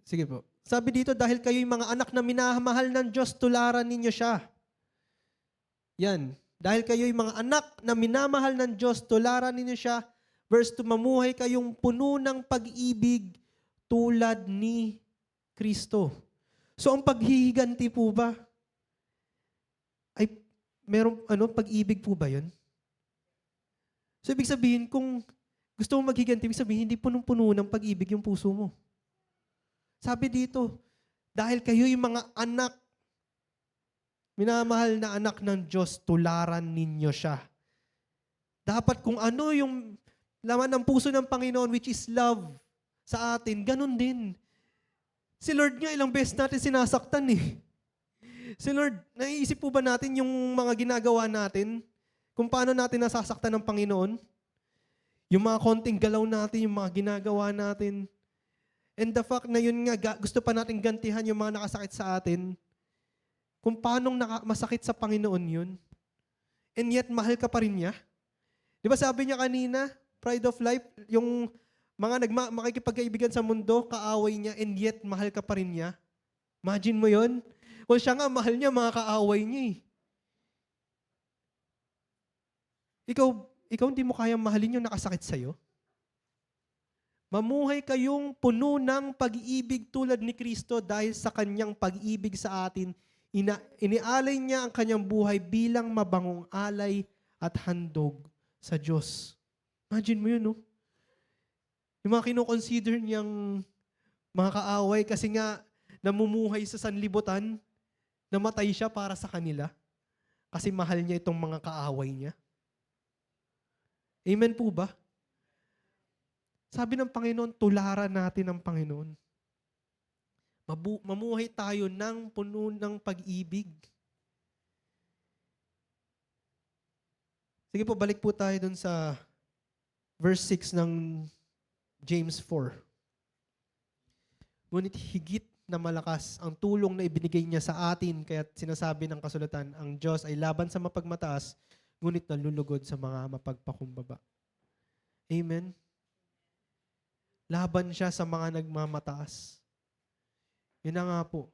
Sige po. Sabi dito, dahil kayo'y mga anak na minamahal ng Diyos, tularan ninyo siya. Yan. Dahil kayo'y mga anak na minamahal ng Diyos, tularan ninyo siya. Verse 2, mamuhay kayong puno ng pag-ibig tulad ni Kristo. So, ang paghihiganti po ba? Ay, merong pag-ibig po ba yun? So, ibig sabihin, kung gusto mo maghiganti, ibig sabihin, hindi punong-puno ng pag-ibig yung puso mo. Sabi dito, dahil kayo'y mga anak minamahal na anak ng Diyos, tularan ninyo siya. Dapat kung ano yung laman ng puso ng Panginoon, which is love sa atin, ganun din. Si Lord nga, ilang beses natin sinasaktan eh. Si Lord, naiisip po ba natin yung mga ginagawa natin? Kung paano natin nasasaktan ng Panginoon? Yung mga konting galaw natin, yung mga ginagawa natin. And the fact na yun nga, gusto pa natin gantihan yung mga nakasakit sa atin. Kung paano masakit sa Panginoon yun. And yet, mahal ka pa rin niya. Di ba sabi niya kanina, pride of life, yung mga makikipagkaibigan sa mundo, kaaway niya, and yet, mahal ka pa rin niya. Imagine mo yun? Kung siya nga, mahal niya, mga kaaway niya eh. Ikaw hindi mo kayang mahalin yung nakasakit sa'yo? Mamuhay kayong puno ng pag-iibig tulad ni Kristo dahil sa kanyang pag-ibig sa atin. Inialay niya ang kanyang buhay bilang mabangong alay at handog sa Diyos. Imagine mo yun, no? Yung mga kinoconsider niyang mga kaaway kasi nga namumuhay sa sanlibutan, namatay siya para sa kanila kasi mahal niya itong mga kaaway niya. Amen po ba? Sabi ng Panginoon, tularan natin ang Panginoon. Mamuhay tayo ng puno ng pag-ibig. Sige po, balik po tayo dun sa verse 6 ng James 4. Ngunit higit na malakas ang tulong na ibinigay niya sa atin, kaya sinasabi ng kasulatan, ang Diyos ay laban sa mapagmataas, ngunit nalulugod sa mga mapagpakumbaba. Amen? Laban siya sa mga nagmamataas. Yun na nga po.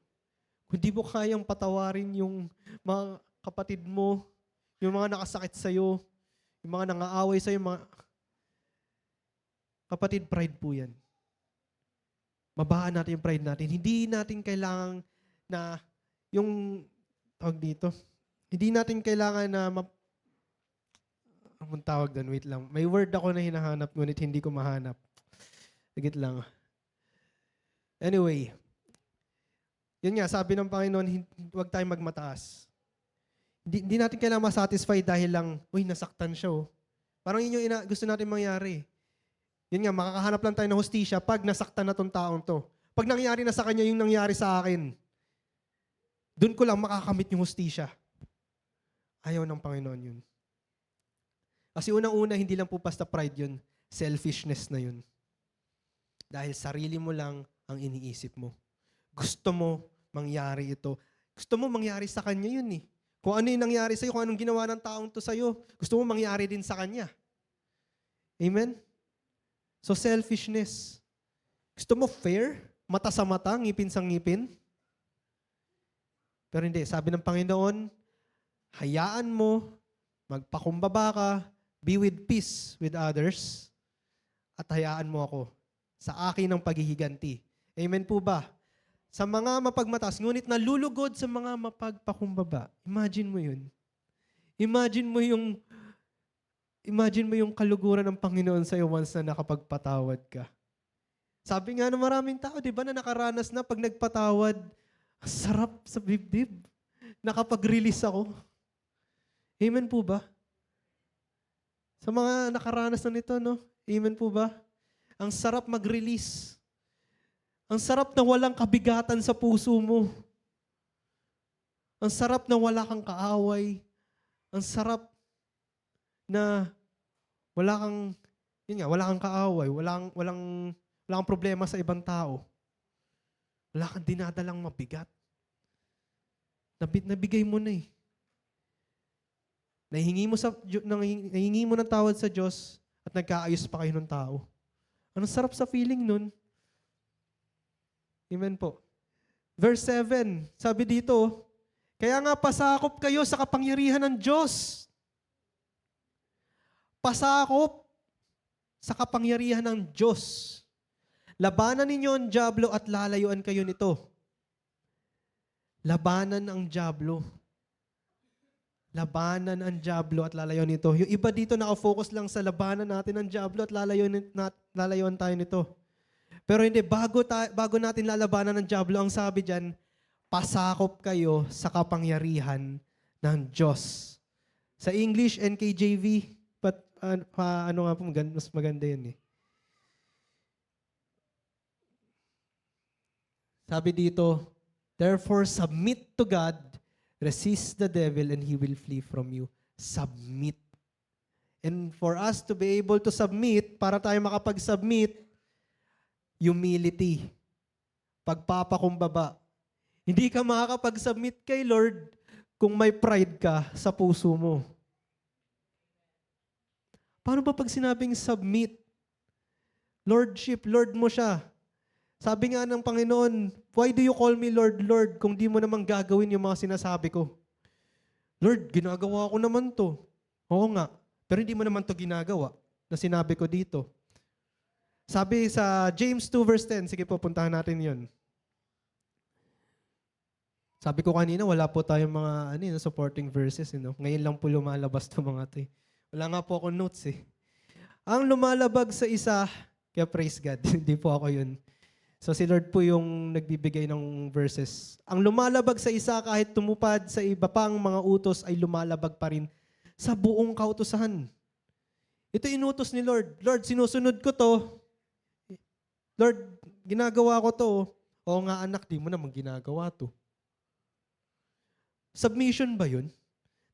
Kung di mo kayang patawarin yung mga kapatid mo, yung mga nakasakit sa'yo, yung mga nangaaway sa'yo, mga kapatid, pride po yan. Mabaan natin yung pride natin. Hindi natin kailangan na yung, tawag dito, hindi natin kailangan na anong tawag doon? Wait lang. May word ako na hinahanap, ngunit hindi ko mahanap. Sagit lang. Anyway, yun nga, sabi ng Panginoon, huwag tayong magmataas. Hindi natin kailangan masatisfy dahil lang, nasaktan siya oh. Parang yun yung gusto natin mangyari. Yun nga, makakahanap lang tayo ng hustisya pag nasaktan na tong taong to. Pag nangyari na sa kanya yung nangyari sa akin, doon ko lang makakamit yung hustisya. Ayaw ng Panginoon yun. Kasi unang-una, hindi lang po basta pride yun. Selfishness na yun. Dahil sarili mo lang ang iniisip mo. Gusto mo mangyari ito. Gusto mo mangyari sa kanya yun eh. Kung ano yung nangyari sa'yo, kung anong ginawa ng taong to sa'yo, gusto mo mangyari din sa kanya. Amen? So selfishness. Gusto mo fair? Mata sa mata, ngipin sa ngipin? Pero hindi. Sabi ng Panginoon, hayaan mo, magpakumbaba ka, be with peace with others, at hayaan mo ako sa akin ng paghihiganti. Amen po ba? Sa mga mapagmataas, ngunit nalulugod sa mga mapagpakumbaba. Imagine mo yun. Imagine mo yung kaluguran ng Panginoon sa iyo once na nakapagpatawad ka. Sabi nga ng maraming tao, di ba, na nakaranas na pag nagpatawad, sarap sa dibdib. Nakapag-release ako. Amen po ba? Sa mga nakaranas na nito, no? Amen po ba? Ang sarap mag-release. Ang sarap na walang kabigatan sa puso mo. Ang sarap na wala kang kaaway. Ang sarap na wala kang kaaway, walang problema sa ibang tao. Wala kang dinadalang mabigat. Nabigay mo na eh. Nahingi mo ng tawad sa Diyos at nagkaayos pa kayo ng tao. Anong sarap sa feeling nun? Amen po. Verse 7, sabi dito, kaya nga pasakop kayo sa kapangyarihan ng Diyos. Pasakop sa kapangyarihan ng Diyos. Labanan ninyo ang dyablo at lalayuan kayo nito. Labanan ang dyablo. Labanan ang dyablo at lalayuan nito. Yung iba dito nakafocus lang sa labanan natin ang dyablo at lalayuan tayo nito. Pero hindi, bago natin lalabanan ng dyablo, ang sabi dyan, pasakop kayo sa kapangyarihan ng Diyos. Sa English, NKJV, but ano nga po, mas maganda yun eh. Sabi dito, therefore submit to God, resist the devil, and he will flee from you. Submit. And for us to be able to submit, para tayo makapag-submit, humility, pagpapakumbaba. Hindi ka makakapag-submit kay Lord kung may pride ka sa puso mo. Paano ba pag sinabing submit? Lordship, Lord mo siya. Sabi nga ng Panginoon, why do you call me Lord, Lord, kung di mo naman gagawin yung mga sinasabi ko? Lord, ginagawa ko naman to. Oo nga, pero hindi mo naman to ginagawa na sinabi ko dito. Sabi sa James 2 verse 10, sige po, puntahan natin yun. Sabi ko kanina, wala po tayong mga supporting verses. Ngayon lang po lumalabas to mga to. Wala nga po ako notes eh. Ang lumalabag sa isa, kaya praise God, hindi po ako yun. So si Lord po yung nagbibigay ng verses. Ang lumalabag sa isa kahit tumupad sa iba pang mga utos ay lumalabag pa rin sa buong kautusan. Ito inutos ni Lord. Lord, sinusunod ko to. Lord, ginagawa ko to. Oo nga anak, di mo naman ginagawa to. Submission ba yun?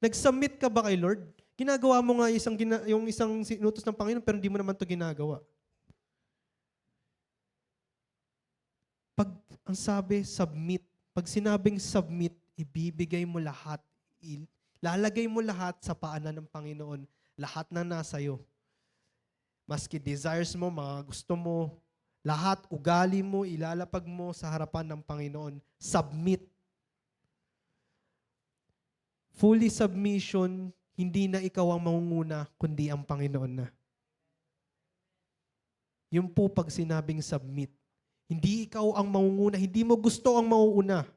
Nag-submit ka ba kay Lord? Ginagawa mo nga yung isang sinutos ng Panginoon pero hindi mo naman to ginagawa. Pag ang sabi, submit. Pag sinabing submit, ibibigay mo lahat. Lalagay mo lahat sa paanan ng Panginoon. Lahat na nasa iyo. Maski desires mo, mga gusto mo, lahat, ugali mo, ilalapag mo sa harapan ng Panginoon. Submit. Fully submission, hindi na ikaw ang mangunguna, kundi ang Panginoon na. Yung po pag sinabing submit. Hindi ikaw ang mangunguna, hindi mo gusto ang mauuna.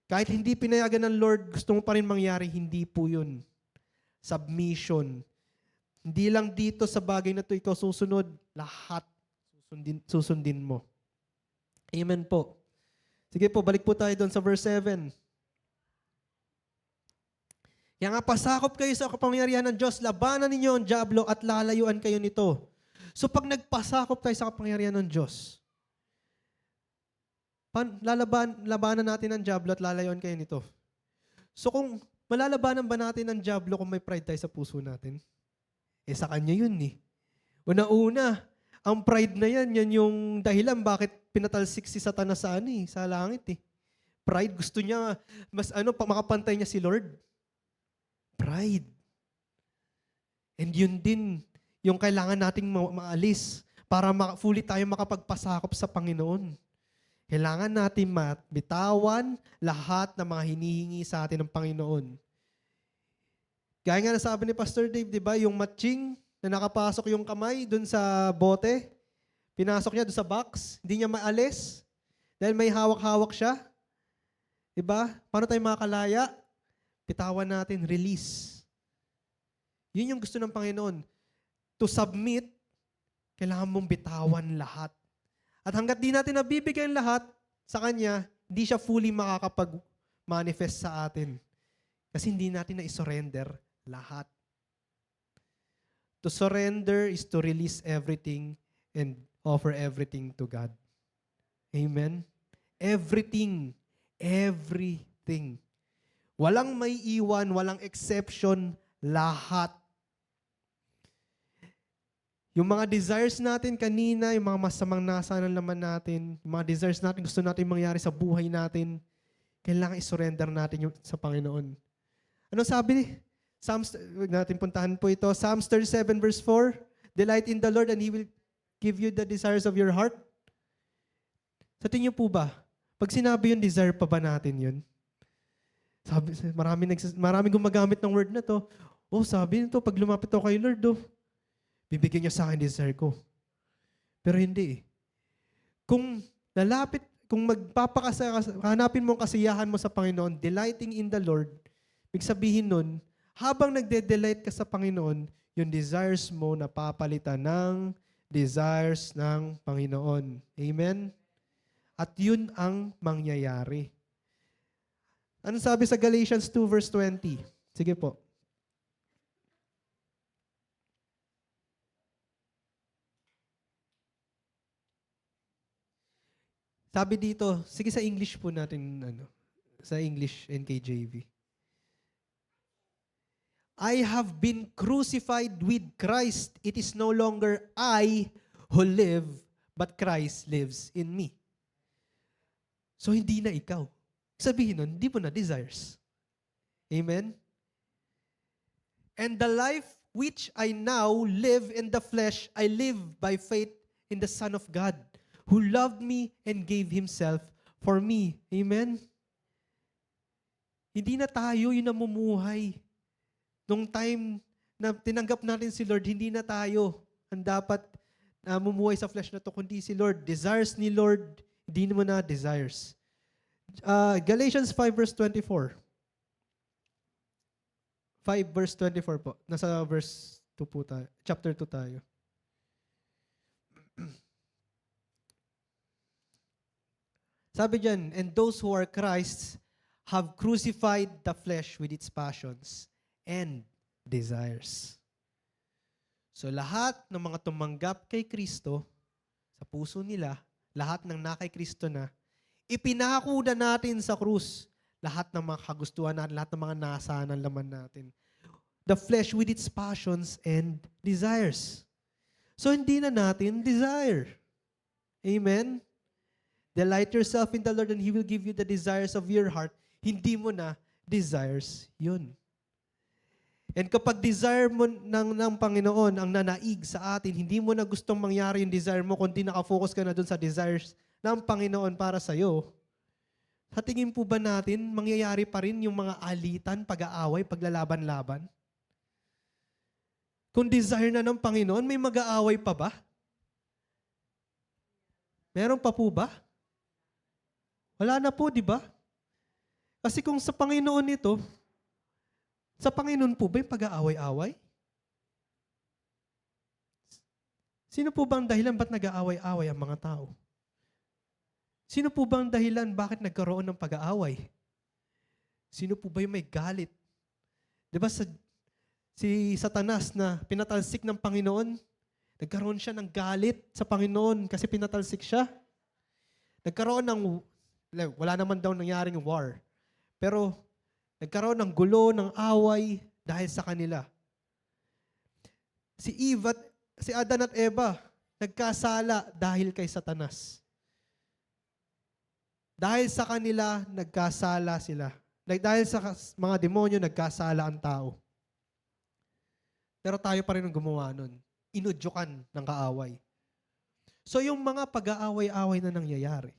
Kahit hindi pinayagan ng Lord, gusto mo pa rin mangyari, hindi po yun. Submission. Hindi lang dito sa bagay na to ikaw susunod, lahat susundin mo. Amen po. Sige po, balik po tayo doon sa verse 7. Kaya nga pasakop kayo sa kapangyarihan ng Diyos, labanan ninyo ang dyablo at lalayuan kayo nito. So pag nagpasakop tayo sa kapangyarihan ng Diyos, labanan natin ang dyablo at lalayuan kayo nito. So kung malalabanan ba natin ang dyablo kung may pride tayo sa puso natin? Sa kanya yun eh. Una-una, ang pride na yan yung dahilan bakit pinatalsik si Satanas sa langit eh. Pride, gusto niya, makapantay niya si Lord. Pride. And yun din, yung kailangan nating maalis para fully tayo makapagpasakop sa Panginoon. Kailangan natin bitawan lahat ng mga hinihingi sa atin ng Panginoon. Gaya nga nasabi ni Pastor Dave, di ba, yung matching na nakapasok yung kamay dun sa bote, pinasok niya dun sa box, hindi niya maalis dahil may hawak-hawak siya. Di ba? Paano tayo makakalaya? Bitawan natin, release. Yun yung gusto ng Panginoon. To submit, kailangan mong bitawan lahat. At hanggat di natin nabibigay lahat sa Kanya, hindi siya fully makakapag-manifest sa atin. Kasi hindi natin na-surrender lahat. To surrender is to release everything and offer everything to God. Amen? Everything. Everything. Walang may iwan, walang exception, lahat. Yung mga desires natin kanina, yung mga masamang nasa ng laman natin, yung mga desires natin, gusto natin mangyari sa buhay natin, kailangan i-surrender natin yung sa Panginoon. Ano sabi? Huwag natin puntahan po ito. Psalms 37 verse 4, delight in the Lord and He will give you the desires of your heart. Sa tingin niyo po ba, pag sinabi yung desire pa ba natin yun? Sabi, maraming gumagamit ng word na to. Sabi nito, pag lumapit ako kay Lord, bibigyan niya sa akin desire ko. Pero hindi eh. Kung hanapin mo ang kasiyahan mo sa Panginoon, delighting in the Lord, ibig sabihin nun, habang nagde-delight ka sa Panginoon, yung desires mo napapalitan ng desires ng Panginoon. Amen? At yun ang mangyayari. Ano sabi sa Galatians 2 verse 20? Sige po. Sabi dito, sige sa English po natin, sa English NKJV. I have been crucified with Christ. It is no longer I who live, but Christ lives in me. So, hindi na ikaw. Sabihin nun, hindi mo na desires. Amen? And the life which I now live in the flesh, I live by faith in the Son of God, who loved me and gave Himself for me. Amen? Hindi na tayo yung namumuhay. Nung time na tinanggap natin si Lord, hindi na tayo ang dapat mumuhay sa flesh na to, kundi si Lord. Desires ni Lord, hindi mo na desires. Galatians 5 verse 24. 5 verse 24 po. Nasa verse 2 po tayo. Chapter 2 tayo. Sabi dyan, and those who are Christ's have crucified the flesh with its passions and desires. So lahat ng mga tumanggap kay Kristo, sa puso nila, lahat ng nakay Kristo na, ipinako na natin sa krus lahat ng mga kagustuhan natin, lahat ng mga nasa ng laman natin. The flesh with its passions and desires. So hindi na natin desire. Amen? Delight yourself in the Lord and He will give you the desires of your heart. Hindi mo na desires yun. And kapag desire mo ng Panginoon ang nanaig sa atin, hindi mo na gustong mangyari yung desire mo, kundi nakafocus ka na dun sa desires ng Panginoon para sa'yo. Sa tingin po ba natin, mangyayari pa rin yung mga alitan, pag-aaway, paglalaban-laban? Kung desire na ng Panginoon, may mag-aaway pa ba? Meron pa po ba? Wala na po, di ba? Kasi kung sa Panginoon ito, sa Panginoon po ba yung pag-aaway-away? Sino po bang dahilan ba't nag-aaway-away ang mga tao? Sino po bang dahilan bakit nagkaroon ng pag-aaway? Sino po ba yung may galit? Di ba si Satanas na pinatalsik ng Panginoon, nagkaroon siya ng galit sa Panginoon kasi pinatalsik siya. Nagkaroon ng, wala naman daw nangyaring war, pero nagkaroon ng gulo, ng away dahil sa kanila. Si Adan at Eva, nagkasala dahil kay Satanas. Dahil sa kanila, nagkasala sila. Dahil sa mga demonyo, nagkasala ang tao. Pero tayo pa rin ang gumawa nun. Inudyukan ng kaaway. So yung mga pag-aaway-away na nangyayari,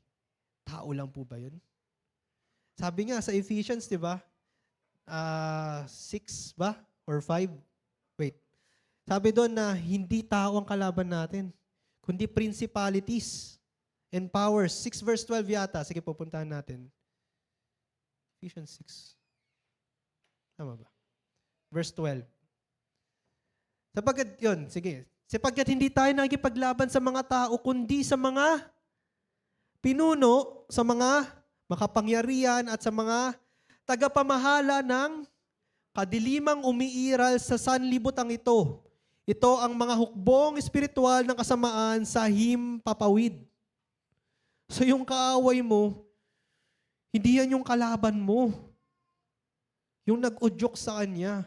tao lang po ba yun? Sabi nga sa Ephesians, di ba? 6 ba? Or 5? Wait. Sabi doon na hindi tao ang kalaban natin, kundi principalities and powers. 6 verse 12 yata. Sige, pupuntahan natin. Ephesians 6. Tama ba? Verse 12. Sapagkat yun, sige. Sapagkat hindi tayo nakikipaglaban sa mga tao, kundi sa mga pinuno, sa mga makapangyarihan at sa mga tagapamahala ng kadilimang umiiral sa sanlibutan ito. Ito ang mga hukbong espiritual ng kasamaan sa himpapawid. So yung kaaway mo, hindi yan yung kalaban mo. Yung nag-udyok sa kanya.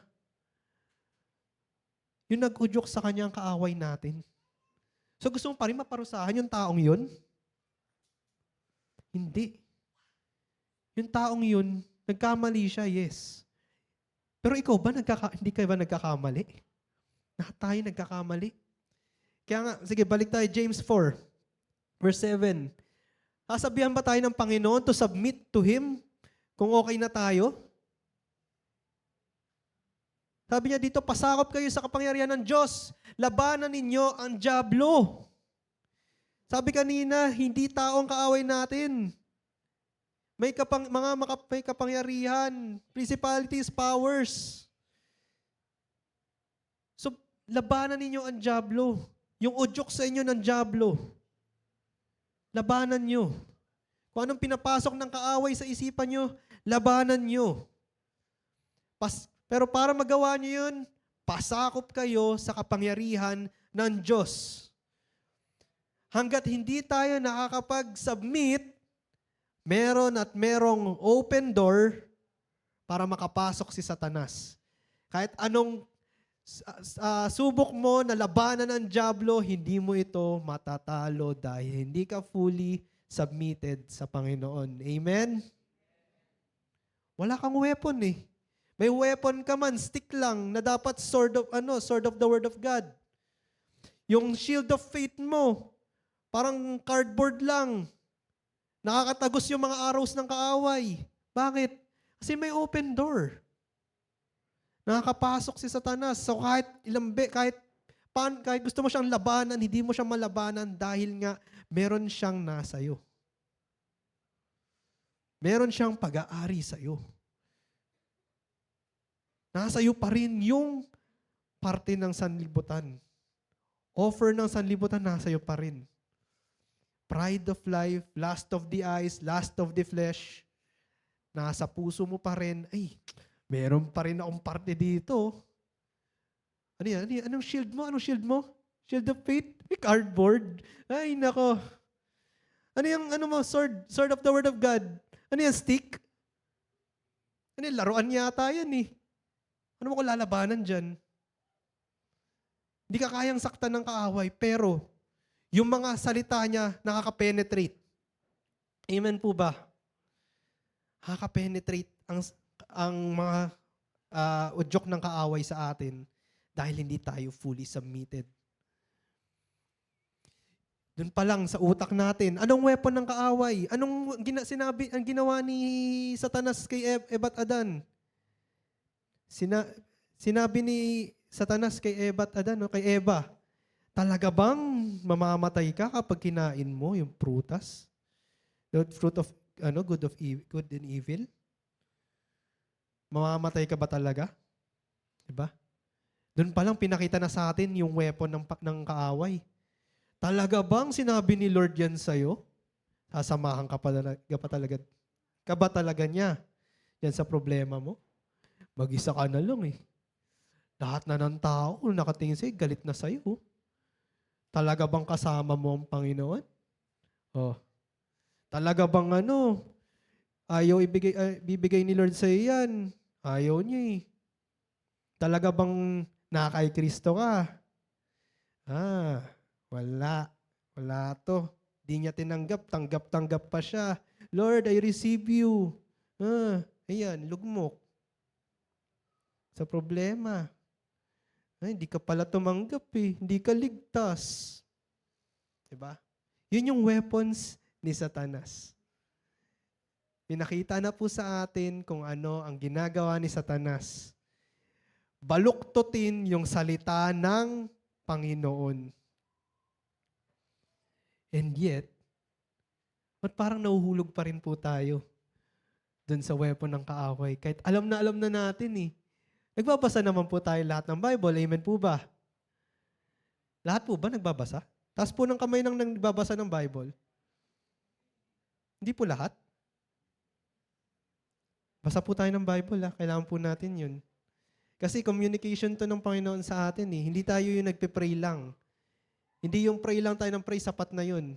Yung nag-udyok sa kanya ang kaaway natin. So gusto mo pa rin maparusahan yung taong yun? Hindi. Yung taong yun, nagkamali siya, yes. Pero ikaw ba, hindi ka ba nagkakamali? Lahat tayo nagkakamali. Kaya nga, sige, balik tayo, James 4, verse 7. Sasabihan ba tayo ng Panginoon to submit to Him kung okay na tayo? Sabi niya dito, pasakop kayo sa kapangyarihan ng Diyos. Labanan ninyo ang dyablo. Sabi kanina, hindi tao ang kaaway natin. May kapangyarihan, principalities, powers. So, labanan ninyo ang dyablo. Yung udyok sa inyo ng dyablo. Labanan nyo. Kung anong pinapasok ng kaaway sa isipan nyo, labanan nyo. Pero para magawa nyo yun, pasakop kayo sa kapangyarihan ng Diyos. Hanggat hindi tayo nakakapag-submit, meron at merong open door para makapasok si Satanas. Kahit anong subok mo na labanan ng dyablo, hindi mo ito matatalo dahil hindi ka fully submitted sa Panginoon. Amen? Wala kang weapon eh. May weapon ka man, stick lang, na dapat sword of the word of God. Yung shield of faith mo, parang cardboard lang. Nakakatagos yung mga arrows ng kaaway. Bakit? Kasi may open door. Nakakapasok si Satanas. So kahit kahit gusto mo siyang labanan, hindi mo siya malabanan dahil nga meron siyang nasa'yo. Meron siyang pag-aari sa'yo. Nasa'yo pa rin yung parte ng sanlibutan. Offer ng sanlibutan, nasa'yo pa rin. Pride of life, lust of the eyes, lust of the flesh, nasa puso mo pa rin, ay, meron pa rin akong parte dito. Ano yan? Anong shield mo? Anong shield mo? Shield of faith? May cardboard? Ay, nako. Ano yung, sword? Sword of the word of God. Ano yan, stick? Ano yan, laruan yata yan eh. Ano mo ko lalabanan dyan? Hindi ka kayang saktan ng kaaway, pero yung mga salita niya nakaka-penetrate. Amen po ba? Nakaka-penetrate ang mga udyok ng kaaway sa atin dahil hindi tayo fully submitted. Doon pa lang sa utak natin, anong weapon ng kaaway? Anong ang ginawa ni Satanas kay Eva at Adan? Sinabi ni Satanas kay Eva at Adan, kay Eva, talaga bang mamamatay ka kapag kinain mo yung prutas? The fruit of good and evil? Mamamatay ka ba talaga? Diba? Doon pa lang pinakita na sa atin yung weapon ng kaaway. Talaga bang sinabi ni Lord yan sa'yo? Sasamahan ka ba talaga niya? Yan sa problema mo? Mag-isa ka na lang eh. Lahat na ng tao nakatingin sa'yo, galit na sa'yo. Talaga bang kasama mo ang Panginoon? Oh. Talaga bang ayaw bibigay ni Lord sa yan? Ayaw niya eh. Talaga bang nakakay Kristo ka? Wala. Wala to. Di niya tinanggap. Tanggap pa siya. Lord, I receive you. Ayan, lugmok. Sa problema. Ay, hindi ka pala tumanggap eh. Hindi ka ligtas. Diba? Yun yung weapons ni Satanas. Pinakita na po sa atin kung ano ang ginagawa ni Satanas. Baluktutin yung salita ng Panginoon. And yet, ba't parang nahuhulog pa rin po tayo dun sa weapon ng kaaway? Kahit alam na natin eh. Nagbabasa naman po tayo lahat ng Bible. Amen po ba? Lahat po ba nagbabasa? Taas po ng kamay ng nagbabasa ng Bible. Hindi po lahat. Basa po tayo ng Bible. Kailangan po natin yun. Kasi communication to ng Panginoon sa atin eh. Hindi tayo yung nagpe-pray lang. Hindi yung pray lang tayo ng pray, sapat na yun.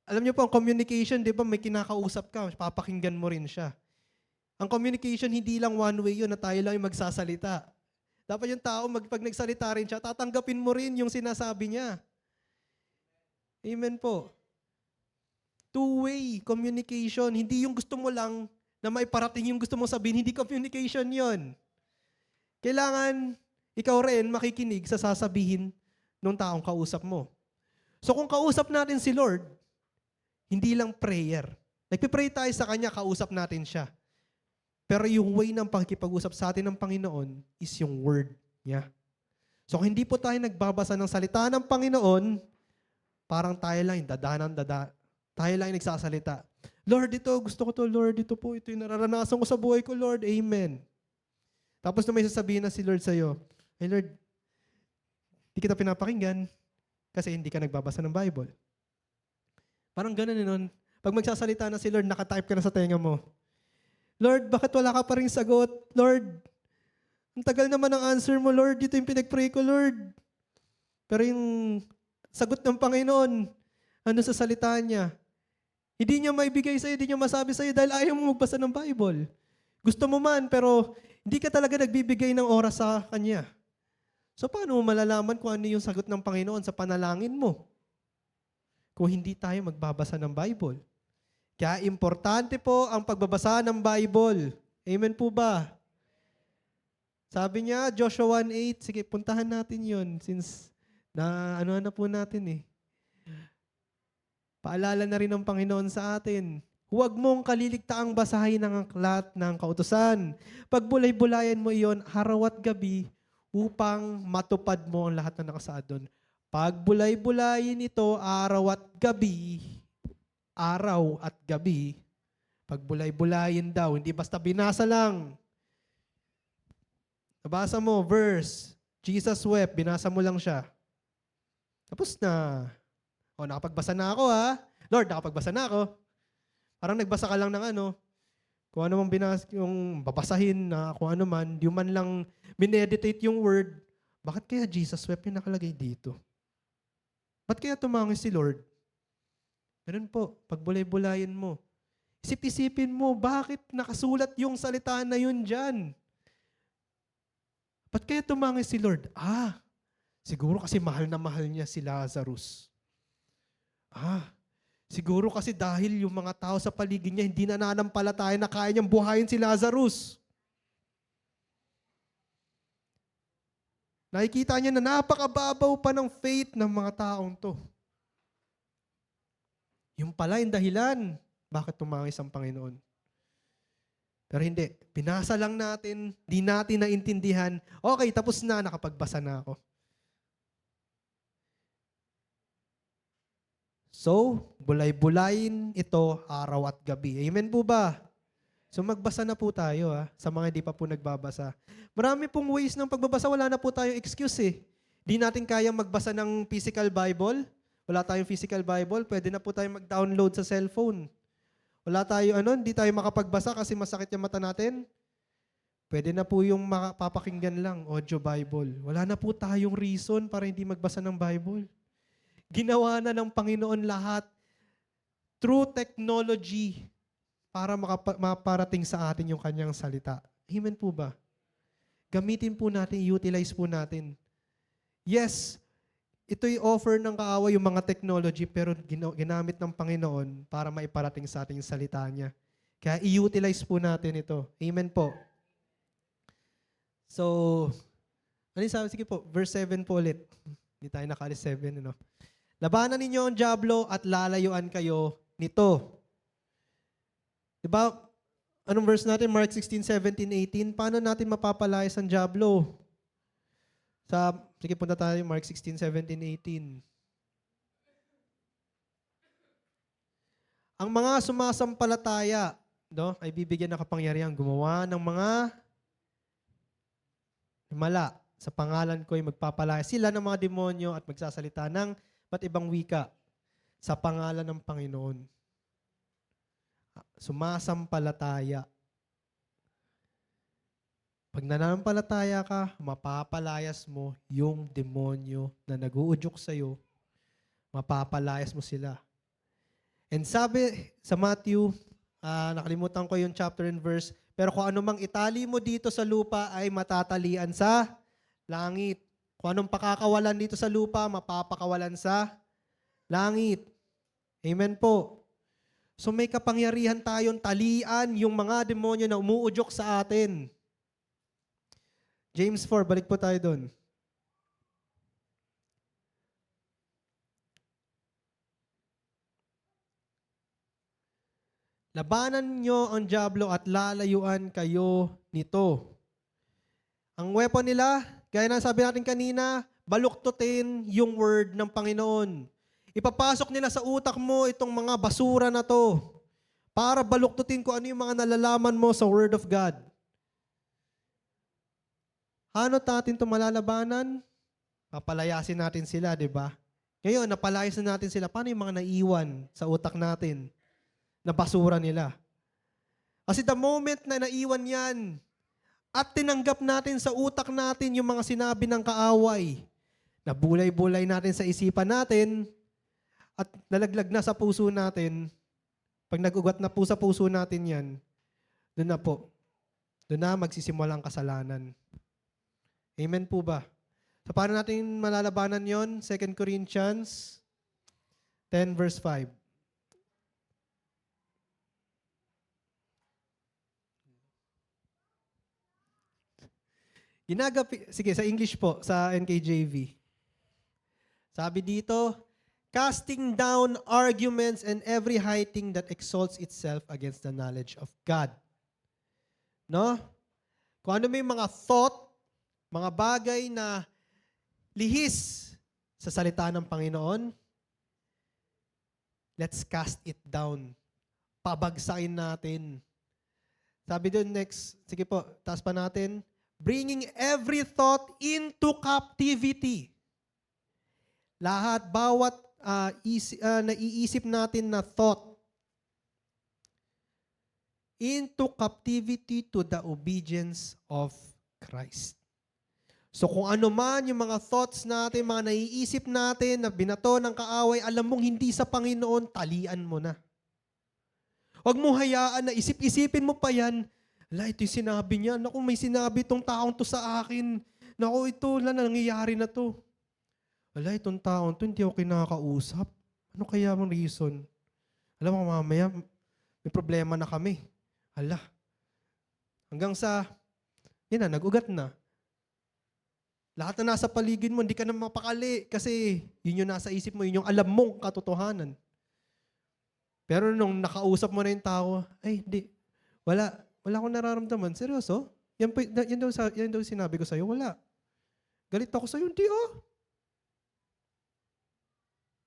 Alam niyo po, ang communication, di ba, may kinakausap ka, papakinggan mo rin siya. Ang communication, hindi lang one way yun na tayo lang yung magsasalita. Dapat yung tao, pag nagsalita rin siya, tatanggapin mo rin yung sinasabi niya. Amen po. Two-way communication. Hindi yung gusto mo lang na maiparating yung gusto mong sabihin, hindi communication yon. Kailangan ikaw rin makikinig sa sasabihin ng taong kausap mo. So kung kausap natin si Lord, hindi lang prayer. Nagpipray tayo sa Kanya, kausap natin siya. Pero yung way ng pakikipag-usap sa atin ng Panginoon is yung word niya. So kung hindi po tayo nagbabasa ng salita ng Panginoon, parang tayo lang yung tayo lang yung nagsasalita. Lord, ito, gusto ko to, Lord, ito po, ito yung nararanasan ko sa buhay ko, Lord, amen. Tapos na may sasabihin na si Lord sa'yo, hey Lord, di kita pinapakinggan kasi hindi ka nagbabasa ng Bible. Parang ganun nun. Pag magsasalita na si Lord, nakatype ka na sa tenga mo. Lord, bakit wala ka pa rin sagot? Lord, ang tagal naman ng answer mo, Lord. Dito yung pinag-pray ko, Lord. Pero yung sagot ng Panginoon, ano sa salita niya? Hindi niya maibigay sa'yo, hindi niya masabi sa'yo dahil ayaw mo magbasa ng Bible. Gusto mo man, pero hindi ka talaga nagbibigay ng oras sa Kanya. So paano mo malalaman kung ano yung sagot ng Panginoon sa panalangin mo? Kung hindi tayo magbabasa ng Bible. Kaya importante po ang pagbabasa ng Bible. Amen po ba? Sabi niya, Joshua 1:8, sige, puntahan natin yon since na ano po natin eh. Paalala na rin ng Panginoon sa atin. Huwag mong kaliligtaang basahin ang aklat ng kautusan. Pagbulay-bulayan mo iyon araw at gabi upang matupad mo ang lahat na nakasaad doon. Pagbulay-bulayin ito araw at gabi, pagbulay-bulayin daw, hindi basta binasa lang. Nabasa mo, verse, Jesus wept, binasa mo lang siya. Tapos na. O, nakapagbasa na ako ha. Lord, nakapagbasa na ako. Parang nagbasa ka lang ng ano, kung ano man yung babasahin na kung ano man, di man lang mineditate yung word. Bakit kaya Jesus wept yung nakalagay dito? Ba't kaya tumangis si Lord? Ganun po, pagbulay-bulayin mo. Isip-isipin mo, bakit nakasulat yung salita na yun dyan? Ba't kaya tumangis si Lord? Siguro kasi mahal na mahal niya si Lazarus. Siguro kasi dahil yung mga tao sa paligid niya hindi nananampalataya na kaya niyang buhayin si Lazarus. Nakikita niya na napakababaw pa ng faith ng mga taong to. Yung pala yung dahilan, bakit tumangis ang Panginoon. Pero hindi, binasa lang natin, di natin naintindihan, okay, tapos na, nakapagbasa na ako. So, bulay-bulayin ito araw at gabi. Amen po ba? So magbasa na po tayo sa mga hindi pa po nagbabasa. Marami pong ways ng pagbabasa, wala na po tayong excuse eh. Di natin kayang magbasa ng physical Bible. Wala tayong physical Bible, pwede na po tayong mag-download sa cellphone. Wala tayo hindi tayo makapagbasa kasi masakit yung mata natin. Pwede na po yung papakinggan lang, audio Bible. Wala na po tayong reason para hindi magbasa ng Bible. Ginawa na ng Panginoon lahat through technology para maparating sa atin yung kanyang salita. Amen po ba? Gamitin po natin, utilize po natin. Yes, ito'y offer ng kaaway yung mga technology pero ginamit ng Panginoon para maiparating sa ating salita niya. Kaya i-utilize po natin ito. Amen po. So, ano yung sabi? Sige po, verse 7 po ulit. Hindi tayo nakaalis 7. Labanan ninyo ang dyablo at lalayuan kayo nito. Diba? Anong verse natin? Mark 16, 17, 18. Paano natin mapapalayas ang dyablo? Sige, punta tayo, Mark 16, 17, 18. Ang mga sumasampalataya, ay bibigyan ng kapangyarihan gumawa ng mga himala. Sa pangalan ko ay magpapalaya sila ng mga demonyo at magsasalita ng ba't ibang wika sa pangalan ng Panginoon. Sumasampalataya. Pag nananampalataya ka, mapapalayas mo yung demonyo na nag-uudyok sa'yo. Mapapalayas mo sila. And sabi sa Matthew, nakalimutan ko yung chapter and verse, pero kung ano mang itali mo dito sa lupa ay matatalian sa langit. Kung anong pakakawalan dito sa lupa, mapapakawalan sa langit. Amen po. So may kapangyarihan tayong talian yung mga demonyo na umuudyok sa atin. James 4, balik po tayo doon. Labanan nyo ang dyablo at lalayuan kayo nito. Ang weapon nila, gaya ng sabi natin kanina, baluktutin yung word ng Panginoon. Ipapasok nila sa utak mo itong mga basura na to para baluktutin ko ano yung mga nalalaman mo sa Word of God. Ano natin ito malalabanan? Papalayasin natin sila, di ba? Ngayon, napalayas na natin sila. Paano yung mga naiwan sa utak natin? na basura nila. Kasi the moment na naiwan yan, at tinanggap natin sa utak natin yung mga sinabi ng kaaway, na bulay-bulay natin sa isipan natin, at nalaglag na sa puso natin, pag nag-ugat na po sa puso natin yan, doon na po. Doon na magsisimula ang kasalanan. Amen po ba? So paano natin malalabanan yon? 2 Corinthians 10 verse 5. Sige, sa English po, sa NKJV. Sabi dito, casting down arguments and every high thing that exalts itself against the knowledge of God. No? Kung ano may mga thought, mga bagay na lihis sa salita ng Panginoon, let's cast it down. Pabagsakin natin. Sabi doon next, sige po, taas pa natin. Bringing every thought into captivity. Lahat, bawat naiisip natin na thought into captivity to the obedience of Christ. So kung ano man yung mga thoughts natin, mga naiisip natin na binato ng kaaway, alam mong hindi sa Panginoon, talian mo na. Huwag mo hayaan na isip-isipin mo pa yan. Ala, ito yung sinabi niya. Naku, may sinabi itong taong to sa akin. Naku, ito na nangyayari na to. Ala, itong taong to, hindi ako kinakausap. Ano kaya ang reason? Alam mo, mamaya, may problema na kami. Ala. Hanggang sa, yun na, nag-ugat na. Lahat na nasa paligid mo, hindi ka na mapakali kasi yun yung nasa isip mo, yun yung alam mong katotohanan. Pero nung nakausap mo na yung tao, ay, hindi. Wala akong nararamdaman. Seryoso? Yan daw sinabi ko sa'yo. Wala. Galit ako sa'yo. Hindi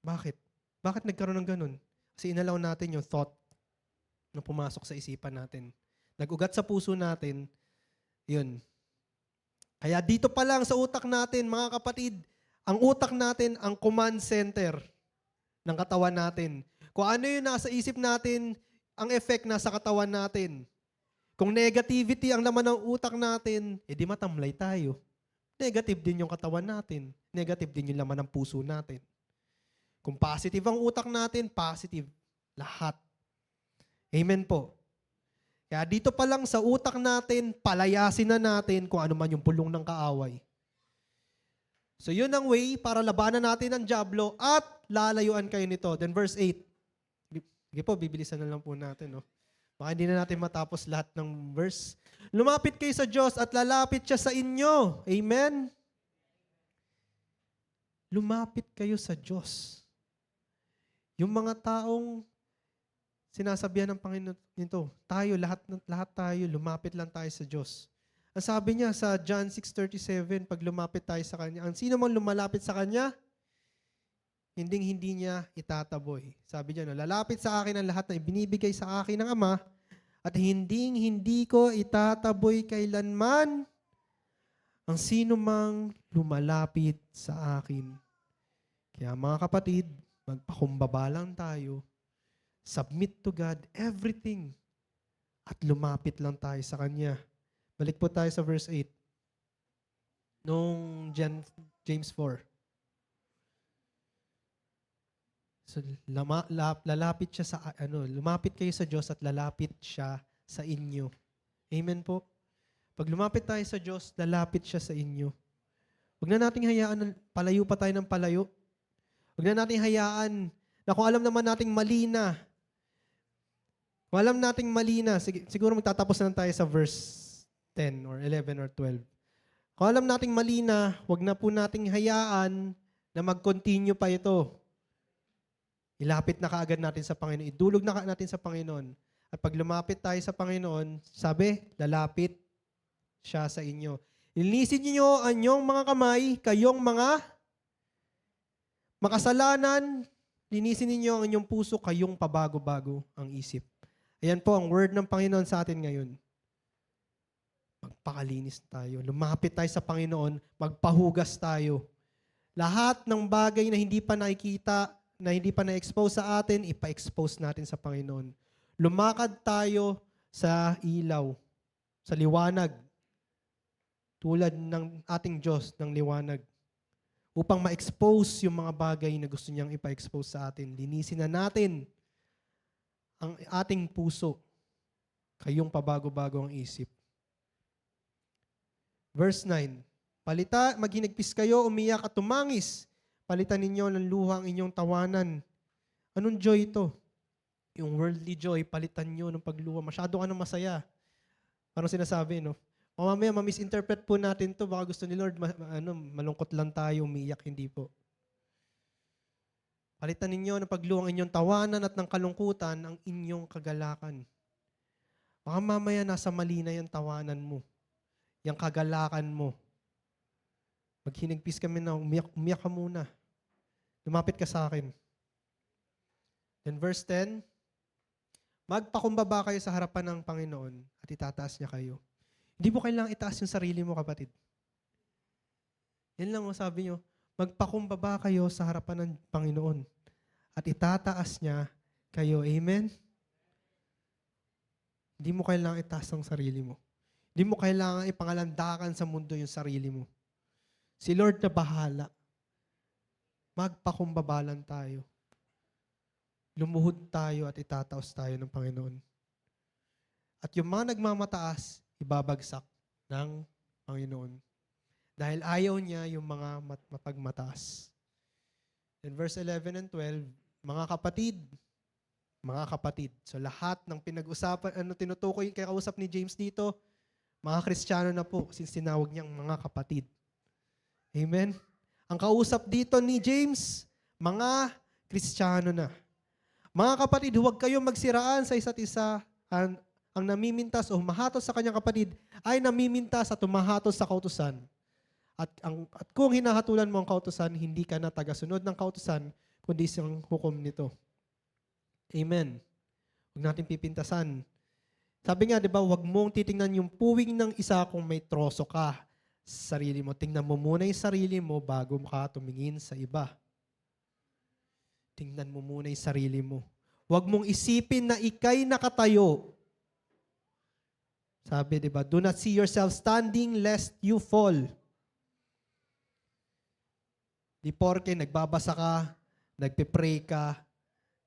Bakit? Bakit nagkaroon ng ganun? Kasi inalaw natin yung thought na pumasok sa isipan natin. Nag-ugat sa puso natin, yun. Kaya dito pa lang sa utak natin, mga kapatid, ang utak natin, ang command center ng katawan natin. Kung ano yung nasa isip natin, ang effect nasa katawan natin. Kung negativity ang laman ng utak natin, edi matamlay tayo. Negative din yung katawan natin. Negative din yung laman ng puso natin. Kung positive ang utak natin, positive. Lahat. Amen po. Kaya dito pa lang sa utak natin, palayasin na natin kung ano man yung pulong ng kaaway. So yun ang way para labanan natin ang dyablo at lalayuan kayo nito. Then verse 8. Sige po, bibilisan na lang po natin. No? Baka hindi na natin matapos lahat ng verse. Lumapit kayo sa Diyos at lalapit siya sa inyo. Amen? Lumapit kayo sa Diyos. Yung mga taong sinasabihan ng Panginoon nito, tayo, lahat tayo, lumapit lang tayo sa Diyos. Ang sabi niya sa John 6:37, pag lumapit tayo sa Kanya, ang sino man lumalapit sa Kanya, hindi niya itataboy. Sabi niya, lalapit sa akin ang lahat na ibinibigay sa akin ng Ama, at hindi ko itataboy kailanman ang sino mang lumalapit sa akin. Kaya mga kapatid, magpakumbaba lang tayo, submit to God everything, at lumapit lang tayo sa Kanya. Balik po tayo sa verse 8. Nung James 4. So, lalapit siya sa, lumapit kayo sa Diyos at lalapit siya sa inyo. Amen po? Pag lumapit tayo sa Diyos, lalapit siya sa inyo. Huwag na nating hayaan, palayo pa tayo ng palayo. Huwag na nating hayaan na kung alam naman nating mali na, siguro magtatapos na tayo sa verse 10 or 11 or 12. Kung alam nating mali na, huwag na po nating hayaan na mag-continue pa ito. Ilapit na kaagad natin sa Panginoon. Idulog na natin sa Panginoon. At pag lumapit tayo sa Panginoon, sabi, lalapit siya sa inyo. Linisin niyo ang inyong mga kamay, kayong mga makasalanan. Linisin niyo ang inyong puso, kayong pabago-bago ang isip. Ayan po ang word ng Panginoon sa atin ngayon. Magpakalinis tayo. Lumapit tayo sa Panginoon, magpahugas tayo. Lahat ng bagay na hindi pa nakikita, na hindi pa na-expose sa atin, ipa-expose natin sa Panginoon. Lumakad tayo sa ilaw, sa liwanag, tulad ng ating Diyos ng liwanag, upang ma-expose yung mga bagay na gusto niyang ipa-expose sa atin. Linisin na natin ang ating puso, kayong pabago-bago ang isip. Verse 9, maghinagpis kayo, umiyak at tumangis. Palitan ninyo ng luha ang inyong tawanan. Anong joy ito? Yung worldly joy, palitan nyo ng pagluha. Masyado ka nang masaya. Parang sinasabi, no? O mamaya, ma-misinterpret po natin to. Baka gusto ni Lord, malungkot lang tayo, umiyak. Hindi po. Palitan ninyo ng pagluha ang inyong tawanan at ng kalungkutan ang inyong kagalakan. Baka mamaya, nasa mali na yung tawanan mo. Yung kagalakan mo. Maghinagpis kami na, umiyak ka muna. Lumapit ka sa akin. Then verse 10, magpakumbaba kayo sa harapan ng Panginoon at itataas niya kayo. Hindi mo kailangang itaas yung sarili mo, kapatid. Yan lang ang sabi niyo, magpakumbaba kayo sa harapan ng Panginoon at itataas niya kayo. Amen? Hindi mo kailangang itaas ang sarili mo. Hindi mo kailangang ipangalandakan sa mundo yung sarili mo. Si Lord na bahala. Magpakumbaba lang tayo. Lumuhod tayo at itataos tayo ng Panginoon. At yung mga nagmamataas, ibabagsak ng Panginoon. Dahil ayaw niya yung mga mapagmataas. In verse 11 and 12, mga kapatid, so lahat ng pinag-usapan, tinutukoy, kausap ni James dito, mga Kristiyano na po, since tinawag niyang mga kapatid. Amen? Ang kausap dito ni James, mga Kristiyano na. Mga kapatid, huwag kayong magsiraan sa isa't isa. Ang namimintas o humahatos sa kanyang kapatid ay namimintas at humahatos sa kautusan. At kung hinahatulan mo ang kautusan, hindi ka na tagasunod ng kautusan, kundi siyang hukom nito. Amen. Huwag natin pipintasan. Sabi nga, di ba, huwag mong titingnan yung puwing ng isa kung may troso ka sa sarili mo. Tingnan mo muna yung sarili mo bago ka tumingin sa iba. Tingnan mo muna yung sarili mo. Huwag mong isipin na ikay nakatayo. Sabi, di ba? Do not see yourself standing lest you fall. Di porke nagbabasa ka, nagpe-pray ka,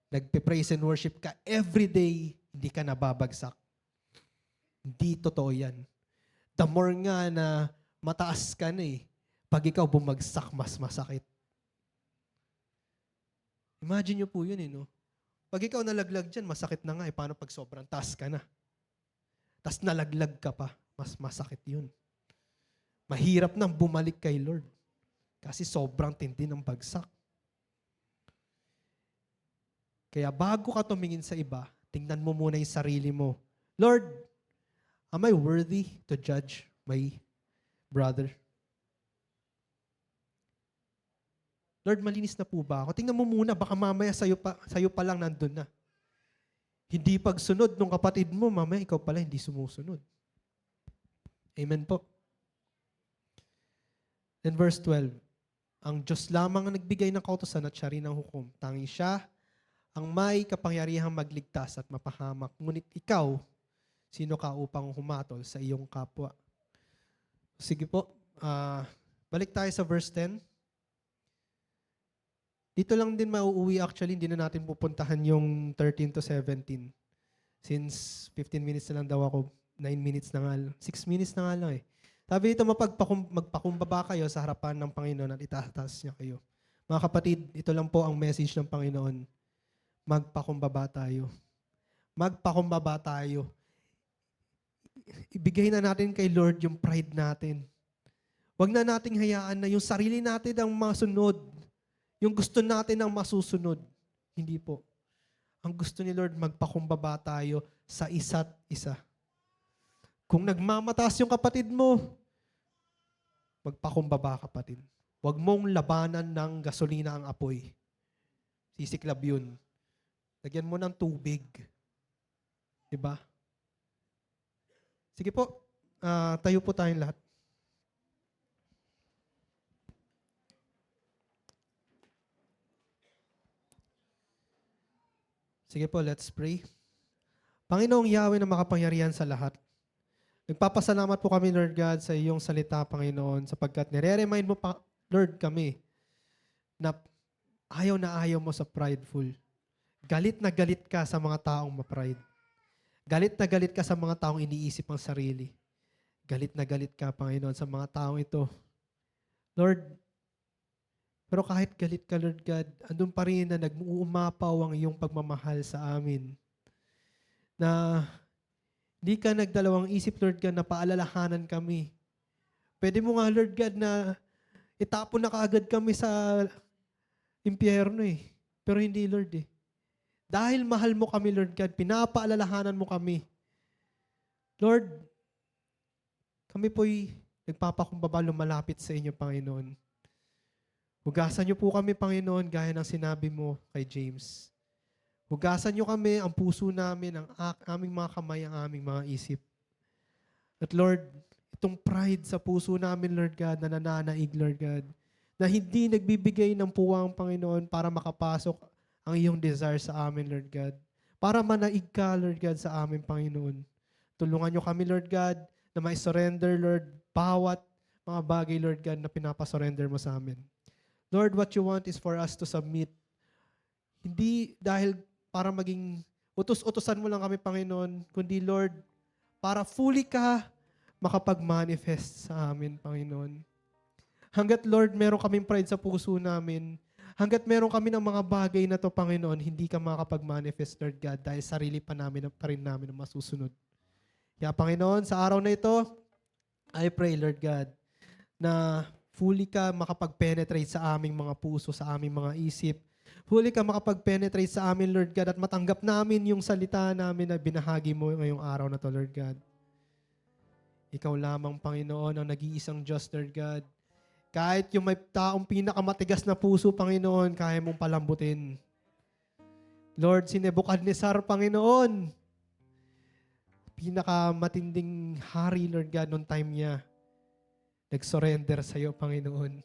nagpe-praise and worship ka, everyday, hindi ka nababagsak. Hindi totoo yan. The more nga na mataas ka na pag ikaw bumagsak, mas masakit. Imagine nyo po yun no? Pag ikaw nalaglag dyan, masakit na nga Paano pag sobrang taas ka na? Tas nalaglag ka pa, mas masakit yun. Mahirap nang bumalik kay Lord. Kasi sobrang tindi ng bagsak. Kaya bago ka tumingin sa iba, tingnan mo muna yung sarili mo. Lord, am I worthy to judge my brother? Lord, malinis na po ba ako? Tingnan mo muna, baka mamaya sa'yo pa lang nandun na. Hindi pagsunod ng kapatid mo, mamaya ikaw pala hindi sumusunod. Amen po. Then verse 12, ang Diyos lamang ang nagbigay ng kautusan at siya rin ang hukom. Tanging siya ang may kapangyarihang magligtas at mapahamak. Ngunit ikaw, sino ka upang humatol sa iyong kapwa? Sige po, balik tayo sa verse 10. Dito lang din mauuwi actually, hindi na natin pupuntahan yung 13 to 17. Since 15 minutes na lang daw ako, 9 minutes na nga lang, 6 minutes na nga lang Sabi dito, magpakumbaba kayo sa harapan ng Panginoon at itataas niya kayo. Mga kapatid, ito lang po ang message ng Panginoon. Magpakumbaba tayo. Magpakumbaba tayo. Ibigay na natin kay Lord yung pride natin. Huwag na nating hayaan na yung sarili natin ang masunod. Yung gusto natin ang masusunod. Hindi po. Ang gusto ni Lord, magpakumbaba tayo sa isa't isa. Kung nagmamataas yung kapatid mo, magpakumbaba kapatid. Huwag mong labanan ng gasolina ang apoy. Sisiklab yun. Lagyan mo ng tubig. Diba? Sige po, tayo po tayong lahat. Sige po, let's pray. Panginoong Yahweh na makapangyarihan sa lahat, nagpapasalamat po kami, Lord God, sa iyong salita, Panginoon, sapagkat nire-remind mo pa, Lord, kami na ayaw mo sa prideful. Galit na galit ka sa mga taong ma-pride. Galit na galit ka sa mga taong iniisip ang sarili. Galit na galit ka, Panginoon, sa mga taong ito. Lord, pero kahit galit ka, Lord God, andun pa rin na nag-uumapaw ang iyong pagmamahal sa amin. Na hindi ka nagdalawang isip, Lord God, na paalalahanan kami. Pwede mo nga, Lord God, na itapon na kaagad kami sa impyerno eh. Pero hindi, Lord eh. Dahil mahal mo kami, Lord God, pinapaalalahanan mo kami. Lord, kami po'y nagpapakumbaba lumalapit sa inyo, Panginoon. Hugasan niyo po kami, Panginoon, gaya ng sinabi mo kay James. Hugasan niyo kami, ang puso namin, ang aming mga kamay, ang aming mga isip. At Lord, itong pride sa puso namin, Lord God, na nananaig, Lord God, na hindi nagbibigay ng puwang, Panginoon, para makapasok ang iyong desire sa amin, Lord God. Para manaig ka, Lord God, sa amin, Panginoon. Tulungan niyo kami, Lord God, na may-surrender, Lord, bawat mga bagay, Lord God, na pinapasurrender mo sa amin. Lord, what you want is for us to submit. Hindi dahil para maging utos-utosan mo lang kami, Panginoon, kundi, Lord, para fully ka makapag-manifest sa amin, Panginoon. Hanggat, Lord, meron kaming pride sa puso namin, hanggat meron kami ng mga bagay na to, Panginoon, hindi ka makapag-manifest, Lord God, dahil sarili pa rin namin ang masusunod. Kaya, Panginoon, sa araw na ito, I pray, Lord God, na fully ka makapag-penetrate sa aming mga puso, sa aming mga isip. Fully ka makapag-penetrate sa amin, Lord God, at matanggap namin yung salita namin na binahagi mo ngayong araw na to, Lord God. Ikaw lamang, Panginoon, ang nag-iisang Diyos, Lord God. Kahit yung may taong pinakamatigas na puso, Panginoon, kaya mong palambutin. Lord, si Nebuchadnezzar, Panginoon, pinakamatinding hari, Lord God, noong time niya, nag-surrender sa iyo, Panginoon.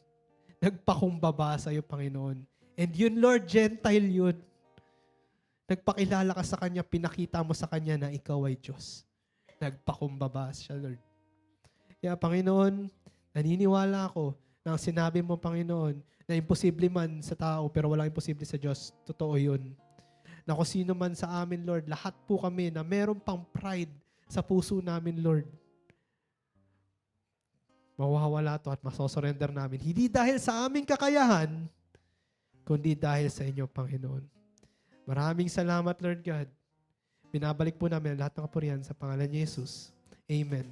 Nagpakumbaba sa iyo, Panginoon. And yun, Lord, Gentile yun. Nagpakilala ka sa Kanya, pinakita mo sa Kanya na ikaw ay Diyos. Nagpakumbaba siya, Lord. Kaya, Panginoon, naniniwala ako na ang sinabi mo, Panginoon, na imposible man sa tao, pero walang imposible sa Diyos. Totoo yun. Na kung sino man sa amin, Lord, lahat po kami na meron pang pride sa puso namin, Lord, mawawala to at masosurrender namin. Hindi dahil sa aming kakayahan, kundi dahil sa inyo, Panginoon. Maraming salamat, Lord God. Binabalik po namin lahat ng kapurihan sa pangalan ni Jesus. Amen.